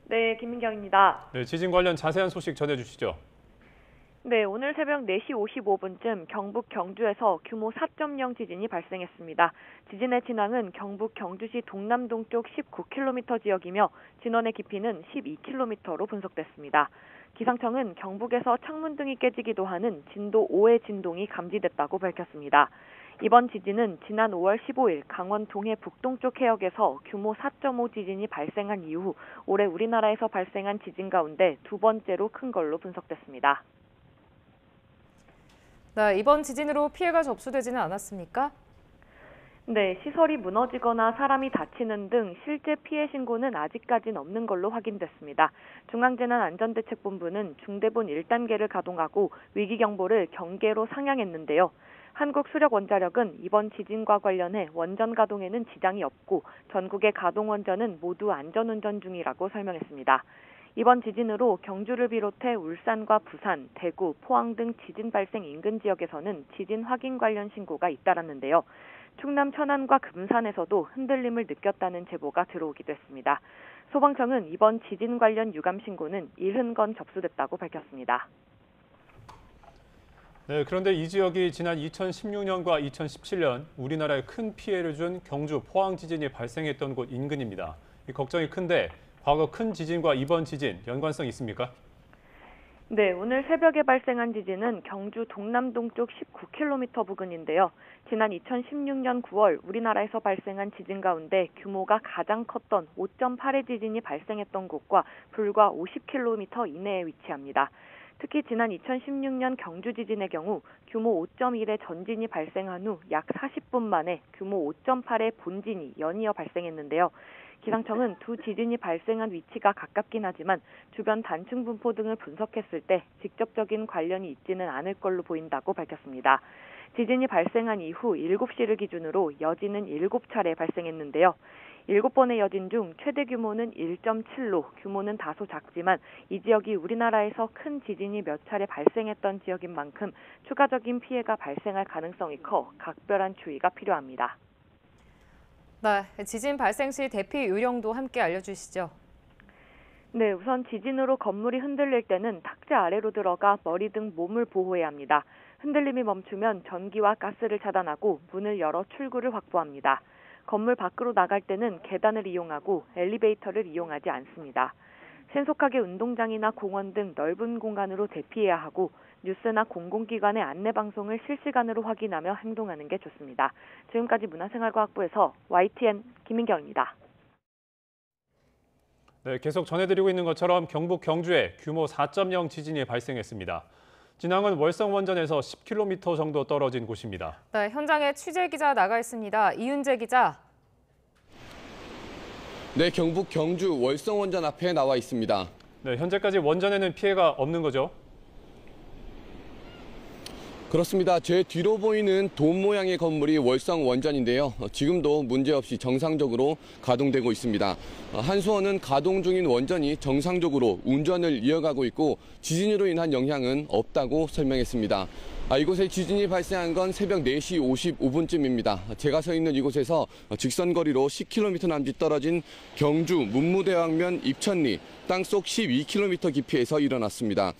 네, 김민경입니다. 네, 지진 관련 자세한 소식 전해주시죠. 네, 오늘 새벽 4시 55분쯤 경북 경주에서 규모 4.0 지진이 발생했습니다. 지진의 진앙은 경북 경주시 동남동쪽 19km 지역이며 진원의 깊이는 12km로 분석됐습니다. 기상청은 경북에서 창문 등이 깨지기도 하는 진도 5의 진동이 감지됐다고 밝혔습니다. 이번 지진은 지난 5월 15일 강원 동해 북동쪽 해역에서 규모 4.5 지진이 발생한 이후 올해 우리나라에서 발생한 지진 가운데 두 번째로 큰 걸로 분석됐습니다. 네, 이번 지진으로 피해가 접수되지는 않았습니까? 네, 시설이 무너지거나 사람이 다치는 등 실제 피해 신고는 아직까지는 없는 걸로 확인됐습니다. 중앙재난안전대책본부는 중대본 1단계를 가동하고 위기경보를 경계로 상향했는데요. 한국수력원자력은 이번 지진과 관련해 원전 가동에는 지장이 없고 전국의 가동 원전은 모두 안전운전 중이라고 설명했습니다. 이번 지진으로 경주를 비롯해 울산과 부산, 대구, 포항 등 지진 발생 인근 지역에서는 지진 확인 관련 신고가 잇따랐는데요. 충남 천안과 금산에서도 흔들림을 느꼈다는 제보가 들어오기도 했습니다. 소방청은 이번 지진 관련 유감 신고는 70건 접수됐다고 밝혔습니다. 네, 그런데 이 지역이 지난 2016년과 2017년 우리나라에 큰 피해를 준 경주 포항 지진이 발생했던 곳 인근입니다. 이 걱정이 큰데 과거 큰 지진과 이번 지진 연관성 있습니까? 네, 오늘 새벽에 발생한 지진은 경주 동남동쪽 19km 부근인데요. 지난 2016년 9월 우리나라에서 발생한 지진 가운데 규모가 가장 컸던 5.8의 지진이 발생했던 곳과 불과 50km 이내에 위치합니다. 특히 지난 2016년 경주 지진의 경우 규모 5.1의 전진이 발생한 후 약 40분 만에 규모 5.8의 본진이 연이어 발생했는데요. 기상청은 두 지진이 발생한 위치가 가깝긴 하지만 주변 단층 분포 등을 분석했을 때 직접적인 관련이 있지는 않을 걸로 보인다고 밝혔습니다. 지진이 발생한 이후 7시를 기준으로 여진은 7차례 발생했는데요. 7번의 여진 중 최대 규모는 1.7로 규모는 다소 작지만 이 지역이 우리나라에서 큰 지진이 몇 차례 발생했던 지역인 만큼 추가적인 피해가 발생할 가능성이 커 각별한 주의가 필요합니다. 네, 지진 발생 시 대피 요령도 함께 알려주시죠. 네, 우선 지진으로 건물이 흔들릴 때는 탁자 아래로 들어가 머리 등 몸을 보호해야 합니다. 흔들림이 멈추면 전기와 가스를 차단하고 문을 열어 출구를 확보합니다. 건물 밖으로 나갈 때는 계단을 이용하고 엘리베이터를 이용하지 않습니다. 신속하게 운동장이나 공원 등 넓은 공간으로 대피해야 하고 뉴스나 공공기관의 안내방송을 실시간으로 확인하며 행동하는 게 좋습니다. 지금까지 문화생활과학부에서 YTN 김민경입니다. 네, 계속 전해드리고 있는 것처럼 경북 경주에 규모 4.0 지진이 발생했습니다. 진앙은 월성원전에서 10km 정도 떨어진 곳입니다. 네, 현장에 취재기자 나가 있습니다. 이윤재 기자. 네, 경북 경주 월성원전 앞에 나와 있습니다. 네, 현재까지 원전에는 피해가 없는 거죠? 그렇습니다. 제 뒤로 보이는 돔 모양의 건물이 월성원전인데요. 지금도 문제없이 정상적으로 가동되고 있습니다. 한수원은 가동 중인 원전이 정상적으로 운전을 이어가고 있고 지진으로 인한 영향은 없다고 설명했습니다. 이곳에 지진이 발생한 건 새벽 4시 55분쯤입니다. 제가 서 있는 이곳에서 직선 거리로 10km 남짓 떨어진 경주 문무대왕면 입천리 땅속 12km 깊이에서 일어났습니다.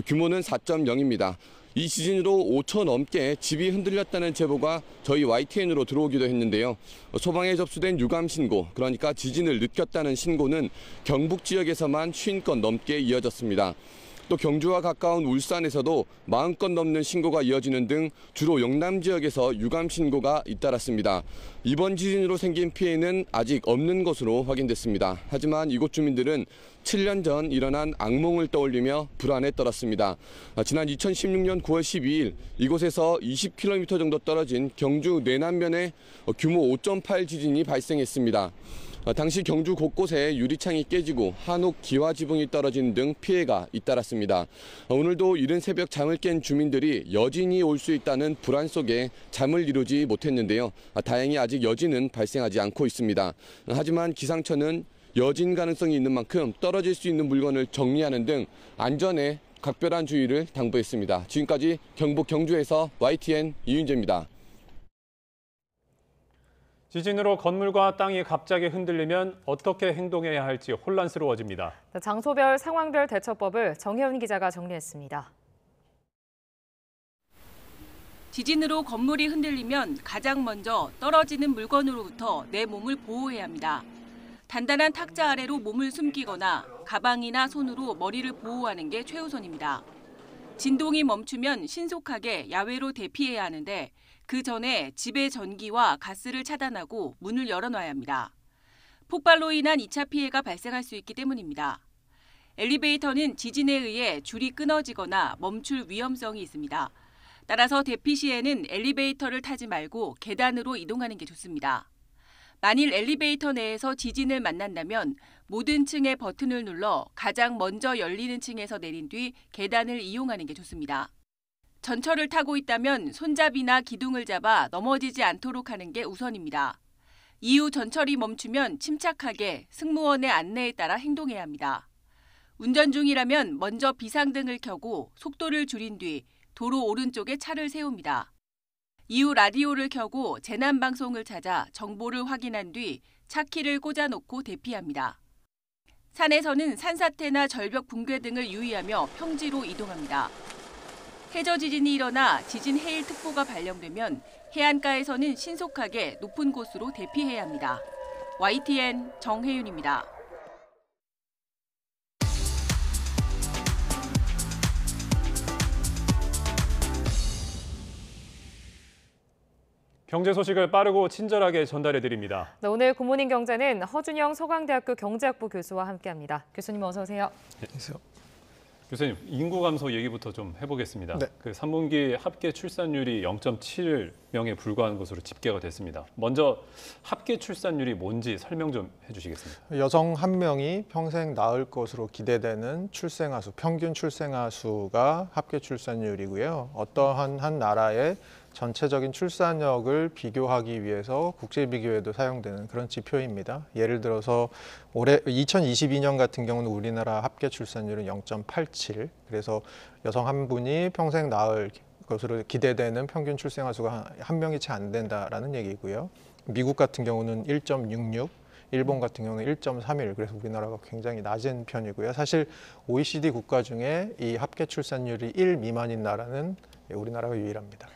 규모는 4.0입니다. 이 지진으로 5초 넘게 집이 흔들렸다는 제보가 저희 YTN으로 들어오기도 했는데요. 소방에 접수된 유감 신고, 그러니까 지진을 느꼈다는 신고는 경북 지역에서만 50건 넘게 이어졌습니다. 또 경주와 가까운 울산에서도 40건 넘는 신고가 이어지는 등 주로 영남 지역에서 유감 신고가 잇따랐습니다. 이번 지진으로 생긴 피해는 아직 없는 것으로 확인됐습니다. 하지만 이곳 주민들은 7년 전 일어난 악몽을 떠올리며 불안에 떨었습니다. 지난 2016년 9월 12일 이곳에서 20km 정도 떨어진 경주 내남면에 규모 5.8 지진이 발생했습니다. 당시 경주 곳곳에 유리창이 깨지고 한옥 기와 지붕이 떨어진 등 피해가 잇따랐습니다. 오늘도 이른 새벽 잠을 깬 주민들이 여진이 올 수 있다는 불안 속에 잠을 이루지 못했는데요. 다행히 아직 여진은 발생하지 않고 있습니다. 하지만 기상청은 여진 가능성이 있는 만큼 떨어질 수 있는 물건을 정리하는 등 안전에 각별한 주의를 당부했습니다. 지금까지 경북 경주에서 YTN 이윤재입니다. 지진으로 건물과 땅이 갑자기 흔들리면 어떻게 행동해야 할지 혼란스러워집니다. 장소별, 상황별 대처법을 정혜원 기자가 정리했습니다. 지진으로 건물이 흔들리면 가장 먼저 떨어지는 물건으로부터 내 몸을 보호해야 합니다. 단단한 탁자 아래로 몸을 숨기거나 가방이나 손으로 머리를 보호하는 게 최우선입니다. 진동이 멈추면 신속하게 야외로 대피해야 하는데 그 전에 집의 전기와 가스를 차단하고 문을 열어놔야 합니다. 폭발로 인한 2차 피해가 발생할 수 있기 때문입니다. 엘리베이터는 지진에 의해 줄이 끊어지거나 멈출 위험성이 있습니다. 따라서 대피 시에는 엘리베이터를 타지 말고 계단으로 이동하는 게 좋습니다. 만일 엘리베이터 내에서 지진을 만난다면 모든 층의 버튼을 눌러 가장 먼저 열리는 층에서 내린 뒤 계단을 이용하는 게 좋습니다. 전철을 타고 있다면 손잡이나 기둥을 잡아 넘어지지 않도록 하는 게 우선입니다. 이후 전철이 멈추면 침착하게 승무원의 안내에 따라 행동해야 합니다. 운전 중이라면 먼저 비상등을 켜고 속도를 줄인 뒤 도로 오른쪽에 차를 세웁니다. 이후 라디오를 켜고 재난방송을 찾아 정보를 확인한 뒤 차키를 꽂아놓고 대피합니다. 산에서는 산사태나 절벽 붕괴 등을 유의하며 평지로 이동합니다. 해저 지진이 일어나 지진 해일특보가 발령되면 해안가에서는 신속하게 높은 곳으로 대피해야 합니다. YTN 정혜윤입니다. 경제 소식을 빠르고 친절하게 전달해드립니다. 네, 오늘 굿모닝 경제는 허준영 서강대학교 경제학부 교수와 함께합니다. 교수님 어서 오세요. 안녕하세요. 교수님, 인구 감소 얘기부터 좀 해보겠습니다. 네. 그 3분기 합계 출산율이 0.7명에 불과한 것으로 집계가 됐습니다. 먼저 합계 출산율이 뭔지 설명 좀 해주시겠습니까? 여성 한 명이 평생 낳을 것으로 기대되는 출생아 수, 평균 출생아 수가 합계 출산율이고요. 어떠한 한 나라의 전체적인 출산력을 비교하기 위해서 국제 비교에도 사용되는 그런 지표입니다. 예를 들어서 올해 2022년 같은 경우는 우리나라 합계 출산율은 0.87. 그래서 여성 한 분이 평생 낳을 것으로 기대되는 평균 출생아 수가 한 명이 채 안 된다라는 얘기고요. 미국 같은 경우는 1.66. 일본 같은 경우는 1.31, 그래서 우리나라가 굉장히 낮은 편이고요. 사실 OECD 국가 중에 이 합계 출산율이 1 미만인 나라는 우리나라가 유일합니다.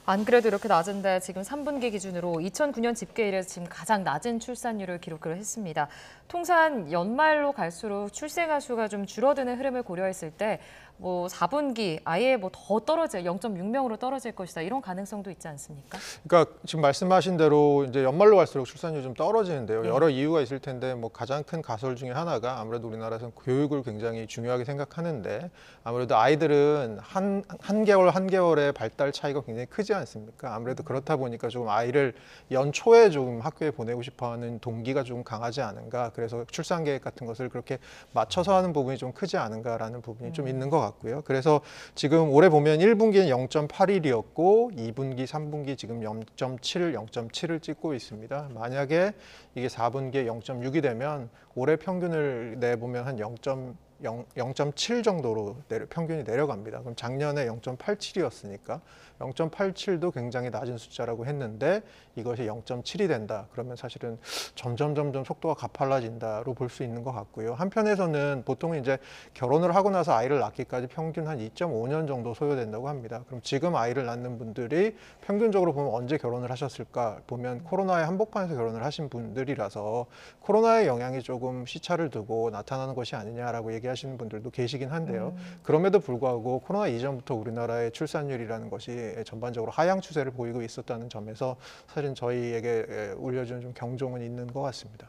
안 그래도 이렇게 낮은데 지금 3분기 기준으로 2009년 집계 이래서 지금 가장 낮은 출산율을 기록을 했습니다. 통상 연말로 갈수록 출생아 수가 좀 줄어드는 흐름을 고려했을 때 뭐 4분기 아예 뭐 더 떨어질 0.6명으로 떨어질 것이다 이런 가능성도 있지 않습니까? 그러니까 지금 말씀하신 대로 이제 연말로 갈수록 출산율이 좀 떨어지는데요. 여러 이유가 있을 텐데 뭐 가장 큰 가설 중에 하나가 아무래도 우리나라에서는 교육을 굉장히 중요하게 생각하는데 아무래도 아이들은 한 개월 한 개월의 발달 차이가 굉장히 크지 않습니까? 아무래도 그렇다 보니까 조금 아이를 연초에 좀 학교에 보내고 싶어하는 동기가 좀 강하지 않은가. 그래서 출산 계획 같은 것을 그렇게 맞춰서 하는 부분이 좀 크지 않은가라는 부분이 좀 있는 것 같고요. 그래서 지금 올해 보면 1분기는 0.81이었고 2분기, 3분기 지금 0.7, 0.7을 찍고 있습니다. 만약에 이게 4분기에 0.6이 되면 올해 평균을 내보면 한 0.7 정도로 평균이 내려갑니다. 그럼 작년에 0.87이었으니까 0.87도 굉장히 낮은 숫자라고 했는데 이것이 0.7이 된다. 그러면 사실은 점점 속도가 가팔라진다로 볼 수 있는 것 같고요. 한편에서는 보통 이제 결혼을 하고 나서 아이를 낳기까지 평균 한 2.5년 정도 소요된다고 합니다. 그럼 지금 아이를 낳는 분들이 평균적으로 보면 언제 결혼을 하셨을까 보면 코로나의 한복판에서 결혼을 하신 분들이라서 코로나의 영향이 조금 시차를 두고 나타나는 것이 아니냐라고 얘기하시는 분들도 계시긴 한데요. 그럼에도 불구하고 코로나 이전부터 우리나라의 출산율이라는 것이 전반적으로 하향 추세를 보이고 있었다는 점에서 사실은 저희에게 울려주는 좀 경종은 있는 것 같습니다.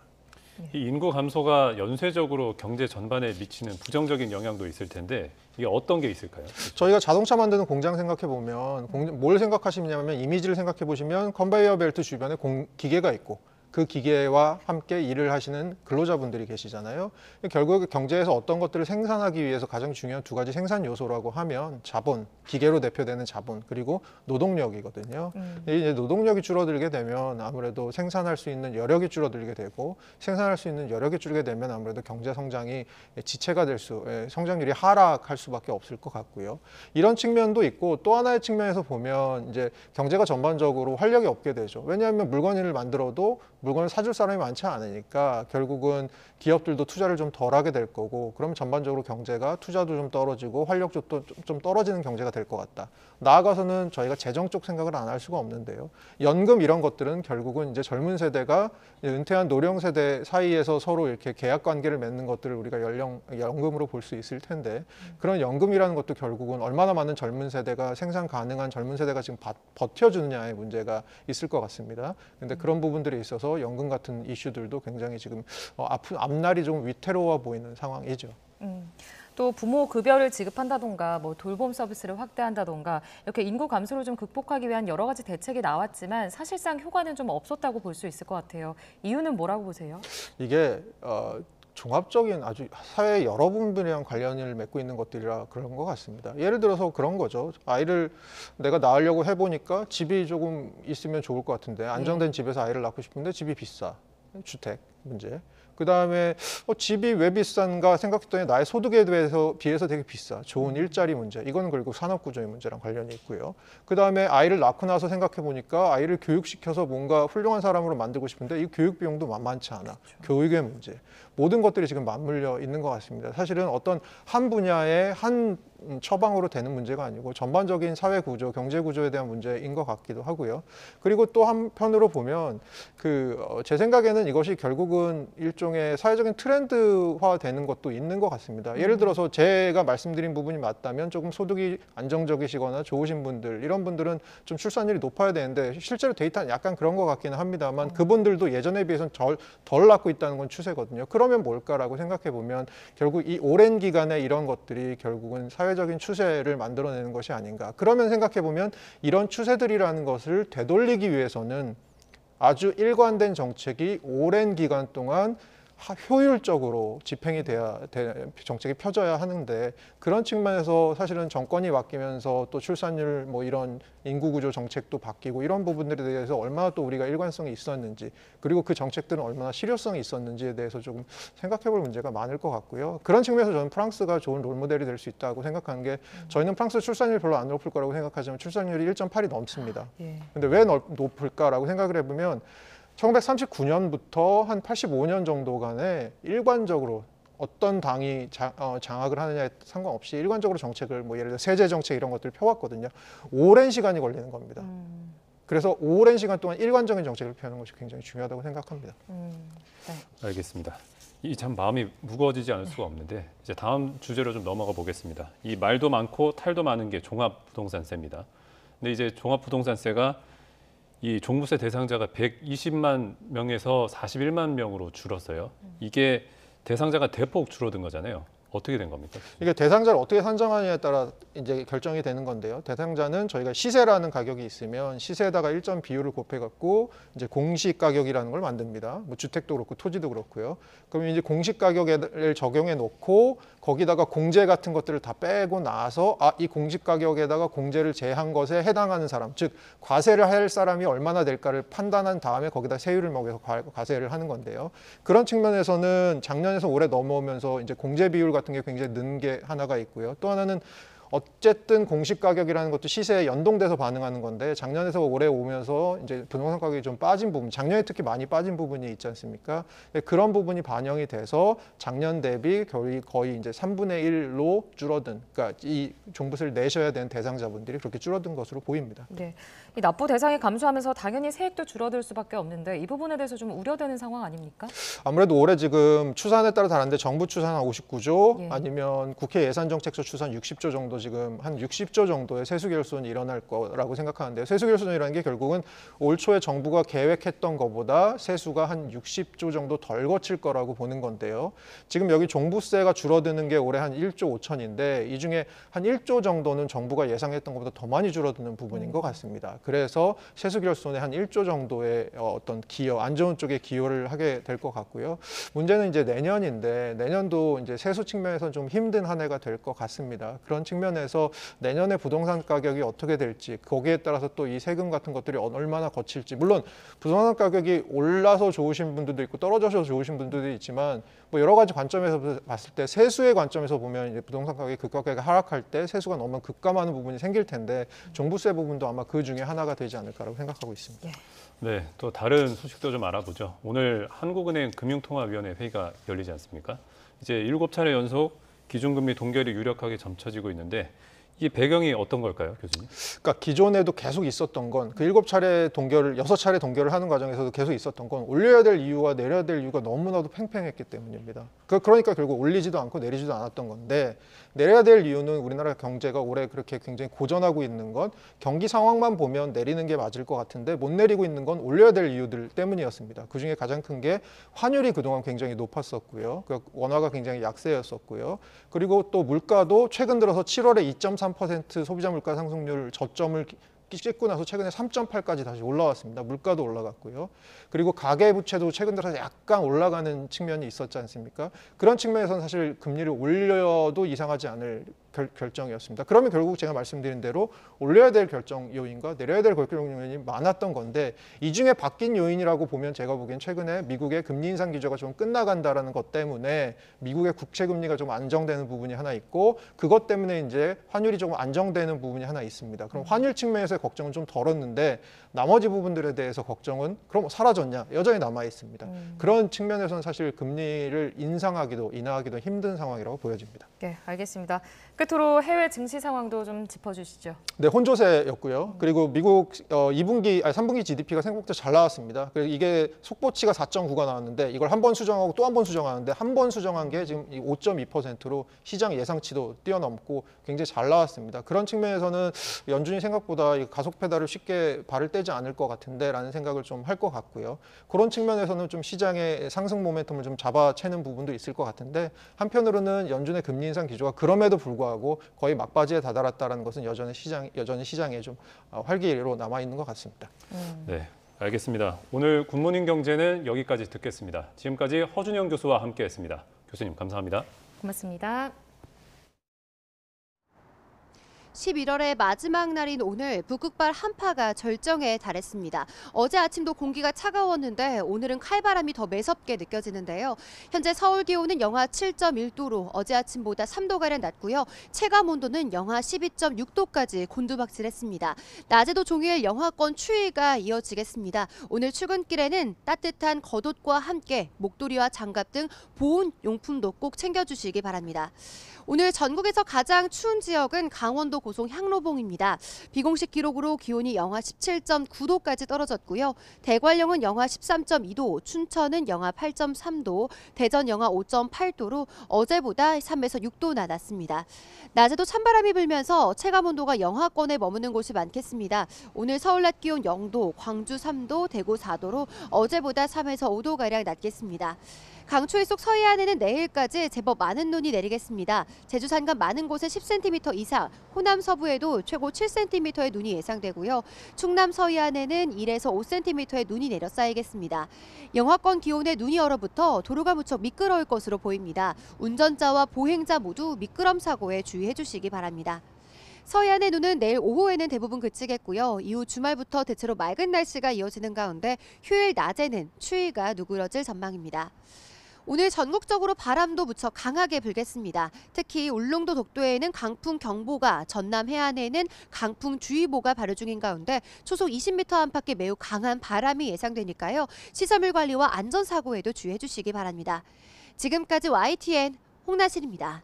이 인구 감소가 연쇄적으로 경제 전반에 미치는 부정적인 영향도 있을 텐데 이게 어떤 게 있을까요? 저희가 자동차 만드는 공장 생각해 보면 뭘 생각하시냐면 이미지를 생각해 보시면 컨베이어 벨트 주변에 기계가 있고 그 기계와 함께 일을 하시는 근로자분들이 계시잖아요. 결국 경제에서 어떤 것들을 생산하기 위해서 가장 중요한 두 가지 생산 요소라고 하면 자본, 기계로 대표되는 자본, 그리고 노동력이거든요. 이제 노동력이 줄어들게 되면 아무래도 생산할 수 있는 여력이 줄어들게 되고 생산할 수 있는 여력이 줄게 되면 아무래도 경제 성장이 지체가 될 성장률이 하락할 수밖에 없을 것 같고요. 이런 측면도 있고 또 하나의 측면에서 보면 이제 경제가 전반적으로 활력이 없게 되죠. 왜냐하면 물건을 만들어도 물건을 사줄 사람이 많지 않으니까 결국은 기업들도 투자를 좀 덜하게 될 거고 그럼 전반적으로 경제가 투자도 좀 떨어지고 활력도 좀 떨어지는 경제가 될 것 같다. 나아가서는 저희가 재정 쪽 생각을 안 할 수가 없는데요. 연금 이런 것들은 결국은 이제 젊은 세대가 은퇴한 노령 세대 사이에서 서로 이렇게 계약 관계를 맺는 것들을 우리가 연금으로 볼 수 있을 텐데 그런 연금이라는 것도 결국은 얼마나 많은 젊은 세대가 생산 가능한 젊은 세대가 지금 버텨주느냐의 문제가 있을 것 같습니다. 근데 그런 부분들에 있어서 연금 같은 이슈들도 굉장히 지금 앞날이 좀 위태로워 보이는 상황이죠. 또 부모 급여를 지급한다던가 뭐 돌봄 서비스를 확대한다던가 이렇게 인구 감소를 좀 극복하기 위한 여러 가지 대책이 나왔지만 사실상 효과는 좀 없었다고 볼 수 있을 것 같아요. 이유는 뭐라고 보세요? 이게 종합적인 아주 사회 여러 부분들이랑 관련을 맺고 있는 것들이라 그런 것 같습니다. 예를 들어서 그런 거죠. 아이를 내가 낳으려고 해보니까 집이 조금 있으면 좋을 것 같은데 안정된 집에서 아이를 낳고 싶은데 집이 비싸. 주택 문제. 그다음에 집이 왜 비싼가 생각했더니 나의 소득에 비해서 되게 비싸. 좋은 일자리 문제. 이건 그리고 산업구조의 문제랑 관련이 있고요. 그다음에 아이를 낳고 나서 생각해 보니까 아이를 교육시켜서 뭔가 훌륭한 사람으로 만들고 싶은데 이 교육 비용도 만만치 않아. 교육의 문제. 모든 것들이 지금 맞물려 있는 것 같습니다. 사실은 어떤 한 분야의 한 처방으로 되는 문제가 아니고 전반적인 사회 구조, 경제 구조에 대한 문제인 것 같기도 하고요. 그리고 또 한편으로 보면 제 생각에는 이것이 결국은 일종의 사회적인 트렌드화 되는 것도 있는 것 같습니다. 예를 들어서 제가 말씀드린 부분이 맞다면 조금 소득이 안정적이시거나 좋으신 분들, 이런 분들은 좀 출산율이 높아야 되는데 실제로 데이터는 약간 그런 것 같기는 합니다만 그분들도 예전에 비해서는 덜 낳고 있다는 건 추세거든요. 그러면 뭘까라고 생각해 보면 결국 이 오랜 기간에 이런 것들이 결국은 사회적인 추세를 만들어내는 것이 아닌가. 그러면 생각해 보면 이런 추세들이라는 것을 되돌리기 위해서는 아주 일관된 정책이 오랜 기간 동안 효율적으로 집행이 정책이 펴져야 하는데 그런 측면에서 사실은 정권이 바뀌면서 또 출산율 뭐 이런 인구구조 정책도 바뀌고 이런 부분들에 대해서 얼마나 또 우리가 일관성이 있었는지 그리고 그 정책들은 얼마나 실효성이 있었는지에 대해서 조금 생각해 볼 문제가 많을 것 같고요. 그런 측면에서 저는 프랑스가 좋은 롤모델이 될 수 있다고 생각하는 게 저희는 프랑스 출산율 별로 안 높을 거라고 생각하지만 출산율이 1.8이 넘습니다. 근데 왜 높을까라고 생각을 해보면 1939년부터 한 85년 정도간에 일관적으로 어떤 당이 장악을 하느냐에 상관없이 일관적으로 정책을 뭐 예를 들어 세제 정책 이런 것들을 펴왔거든요. 오랜 시간이 걸리는 겁니다. 그래서 오랜 시간 동안 일관적인 정책을 펴는 것이 굉장히 중요하다고 생각합니다. 알겠습니다. 이 참 마음이 무거워지지 않을 수가 없는데 이제 다음 주제로 좀 넘어가 보겠습니다. 이 말도 많고 탈도 많은 게 종합부동산세입니다. 근데 이제 종합부동산세가 이 종부세 대상자가 120만 명에서 41만 명으로 줄었어요. 이게 대상자가 대폭 줄어든 거잖아요. 어떻게 된 겁니까? 이게 대상자를 어떻게 산정하느냐에 따라 이제 결정이 되는 건데요. 대상자는 저희가 시세라는 가격이 있으면 시세에다가 일정 비율을 곱해갖고 이제 공시 가격이라는 걸 만듭니다. 뭐 주택도 그렇고 토지도 그렇고요. 그럼 이제 공시 가격을 적용해 놓고 거기다가 공제 같은 것들을 다 빼고 나서 이 공시 가격에다가 공제를 제한 것에 해당하는 사람, 즉 과세를 할 사람이 얼마나 될까를 판단한 다음에 거기다 세율을 먹여서 과세를 하는 건데요. 그런 측면에서는 작년에서 올해 넘어오면서 이제 공제 비율 같은 게 굉장히 는 게 하나가 있고요. 또 하나는 어쨌든 공시 가격이라는 것도 시세에 연동돼서 반응하는 건데 작년에서 올해 오면서 이제 부동산 가격이 좀 빠진 부분, 작년에 특히 많이 빠진 부분이 있지 않습니까? 그런 부분이 반영이 돼서 작년 대비 거의 이제 3분의 1로 줄어든, 그러니까 이 종부세를 내셔야 되는 대상자분들이 그렇게 줄어든 것으로 보입니다. 네, 이 납부 대상이 감소하면서 당연히 세액도 줄어들 수밖에 없는데 이 부분에 대해서 좀 우려되는 상황 아닙니까? 아무래도 올해 지금 추산에 따라 다른데 정부 추산 한 59조 아니면 국회 예산정책처 추산 60조 정도 지금 한 60조 정도의 세수 결손이 일어날 거라고 생각하는데요. 세수 결손이라는 게 결국은 올 초에 정부가 계획했던 것보다 세수가 한 60조 정도 덜 거칠 거라고 보는 건데요. 지금 여기 종부세가 줄어드는 게 올해 한 1조 5천인데 이 중에 한 1조 정도는 정부가 예상했던 것보다 더 많이 줄어드는 부분인 것 같습니다. 그래서 세수 결손에 한 1조 정도의 어떤 기여, 안 좋은 쪽에 기여를 하게 될 것 같고요. 문제는 이제 내년인데 내년도 이제 세수 측면에서는 좀 힘든 한 해가 될 것 같습니다. 그런 측면 측면에서 내년에 부동산 가격이 어떻게 될지, 거기에 따라서 또 이 세금 같은 것들이 얼마나 거칠지, 물론 부동산 가격이 올라서 좋으신 분들도 있고 떨어져서 좋으신 분들도 있지만 뭐 여러 가지 관점에서 봤을 때 세수의 관점에서 보면 이제 부동산 가격이 급격하게 하락할 때 세수가 너무 급감하는 부분이 생길 텐데 종부세 부분도 아마 그 중에 하나가 되지 않을까라고 생각하고 있습니다. 네, 또 다른 소식도 좀 알아보죠. 오늘 한국은행 금융통화위원회 회의가 열리지 않습니까? 이제 7차례 연속 기준금리 동결이 유력하게 점쳐지고 있는데 이 배경이 어떤 걸까요, 교수님? 그러니까 기존에도 계속 있었던 건 그 7차례 동결을 6차례 동결을 하는 과정에서도 계속 있었던 건 올려야 될 이유와 내려야 될 이유가 너무나도 팽팽했기 때문입니다. 그러니까 결국 올리지도 않고 내리지도 않았던 건데 내려야 될 이유는 우리나라 경제가 올해 그렇게 굉장히 고전하고 있는 건 경기 상황만 보면 내리는 게 맞을 것 같은데 못 내리고 있는 건 올려야 될 이유들 때문이었습니다. 그중에 가장 큰 게 환율이 그동안 굉장히 높았었고요. 그러니까 원화가 굉장히 약세였었고요. 그리고 또 물가도 최근 들어서 7월에 2.3% 소비자 물가 상승률 저점을 찍고 나서 최근에 3.8까지 다시 올라왔습니다. 물가도 올라갔고요. 그리고 가계부채도 최근 들어서 약간 올라가는 측면이 있었지 않습니까? 그런 측면에서는 사실 금리를 올려도 이상하지 않을 결정이었습니다. 그러면 결국 제가 말씀드린 대로 올려야 될 결정 요인과 내려야 될 결정 요인이 많았던 건데 이 중에 바뀐 요인이라고 보면 제가 보기엔 최근에 미국의 금리 인상 기조가 좀 끝나간다라는 것 때문에 미국의 국채 금리가 좀 안정되는 부분이 하나 있고 그것 때문에 이제 환율이 조금 안정되는 부분이 하나 있습니다. 그럼 환율 측면에서의 걱정은 좀 덜었는데 나머지 부분들에 대해서 걱정은 그럼 사라졌냐? 여전히 남아 있습니다. 그런 측면에서는 사실 금리를 인하하기도 힘든 상황이라고 보여집니다. 네, 알겠습니다. 끝으로 해외 증시 상황도 좀 짚어주시죠. 네, 혼조세였고요. 그리고 미국 3분기 GDP가 생각보다 잘 나왔습니다. 그래서 이게 속보치가 4.9가 나왔는데 이걸 한 번 수정하고 또 한 번 수정하는데 한 번 수정한 게 지금 5.2%로 시장 예상치도 뛰어넘고 굉장히 잘 나왔습니다. 그런 측면에서는 연준이 생각보다 가속 페달을 쉽게 발을 떼지 않을 것 같은데라는 생각을 좀 할 것 같고요. 그런 측면에서는 좀 시장의 상승 모멘텀을 좀 잡아채는 부분도 있을 것 같은데 한편으로는 연준의 금리 인상 기조가 그럼에도 불구하고 거의 막바지에 다다랐다는 것은 여전히 시장에 좀 활기로 남아 있는 것 같습니다. 네, 알겠습니다. 오늘 굿모닝 경제는 여기까지 듣겠습니다. 지금까지 허준영 교수와 함께했습니다. 교수님 감사합니다. 고맙습니다. 11월의 마지막 날인 오늘 북극발 한파가 절정에 달했습니다. 어제 아침도 공기가 차가웠는데 오늘은 칼바람이 더 매섭게 느껴지는데요. 현재 서울 기온은 영하 7.1도로 어제 아침보다 3도가량 낮고요. 체감 온도는 영하 12.6도까지 곤두박질했습니다. 낮에도 종일 영하권 추위가 이어지겠습니다. 오늘 출근길에는 따뜻한 겉옷과 함께 목도리와 장갑 등 보온 용품도 꼭 챙겨주시기 바랍니다. 오늘 전국에서 가장 추운 지역은 강원도 고성 향로봉입니다. 비공식 기록으로 기온이 영하 17.9도까지 떨어졌고요. 대관령은 영하 13.2도, 춘천은 영하 8.3도, 대전 영하 5.8도로 어제보다 3에서 6도 낮았습니다. 낮에도 찬바람이 불면서 체감온도가 영하권에 머무는 곳이 많겠습니다. 오늘 서울 낮 기온 0도, 광주 3도, 대구 4도로 어제보다 3에서 5도가량 낮겠습니다. 강추위 속 서해안에는 내일까지 제법 많은 눈이 내리겠습니다. 제주 산간 많은 곳에 10cm 이상, 호남 서부에도 최고 7cm의 눈이 예상되고요. 충남 서해안에는 1에서 5cm의 눈이 내려 쌓이겠습니다. 영하권 기온에 눈이 얼어붙어 도로가 무척 미끄러울 것으로 보입니다. 운전자와 보행자 모두 미끄럼 사고에 주의해 주시기 바랍니다. 서해안의 눈은 내일 오후에는 대부분 그치겠고요. 이후 주말부터 대체로 맑은 날씨가 이어지는 가운데 휴일 낮에는 추위가 누그러질 전망입니다. 오늘 전국적으로 바람도 무척 강하게 불겠습니다. 특히 울릉도 독도에는 강풍 경보가, 전남 해안에는 강풍 주의보가 발효 중인 가운데 초속 20m 안팎의 매우 강한 바람이 예상되니까요. 시설물 관리와 안전사고에도 주의해 주시기 바랍니다. 지금까지 YTN 홍나실입니다.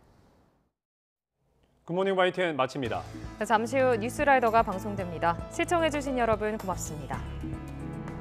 굿모닝 YTN 마칩니다. 잠시 후 뉴스라이더가 방송됩니다. 시청해주신 여러분 고맙습니다.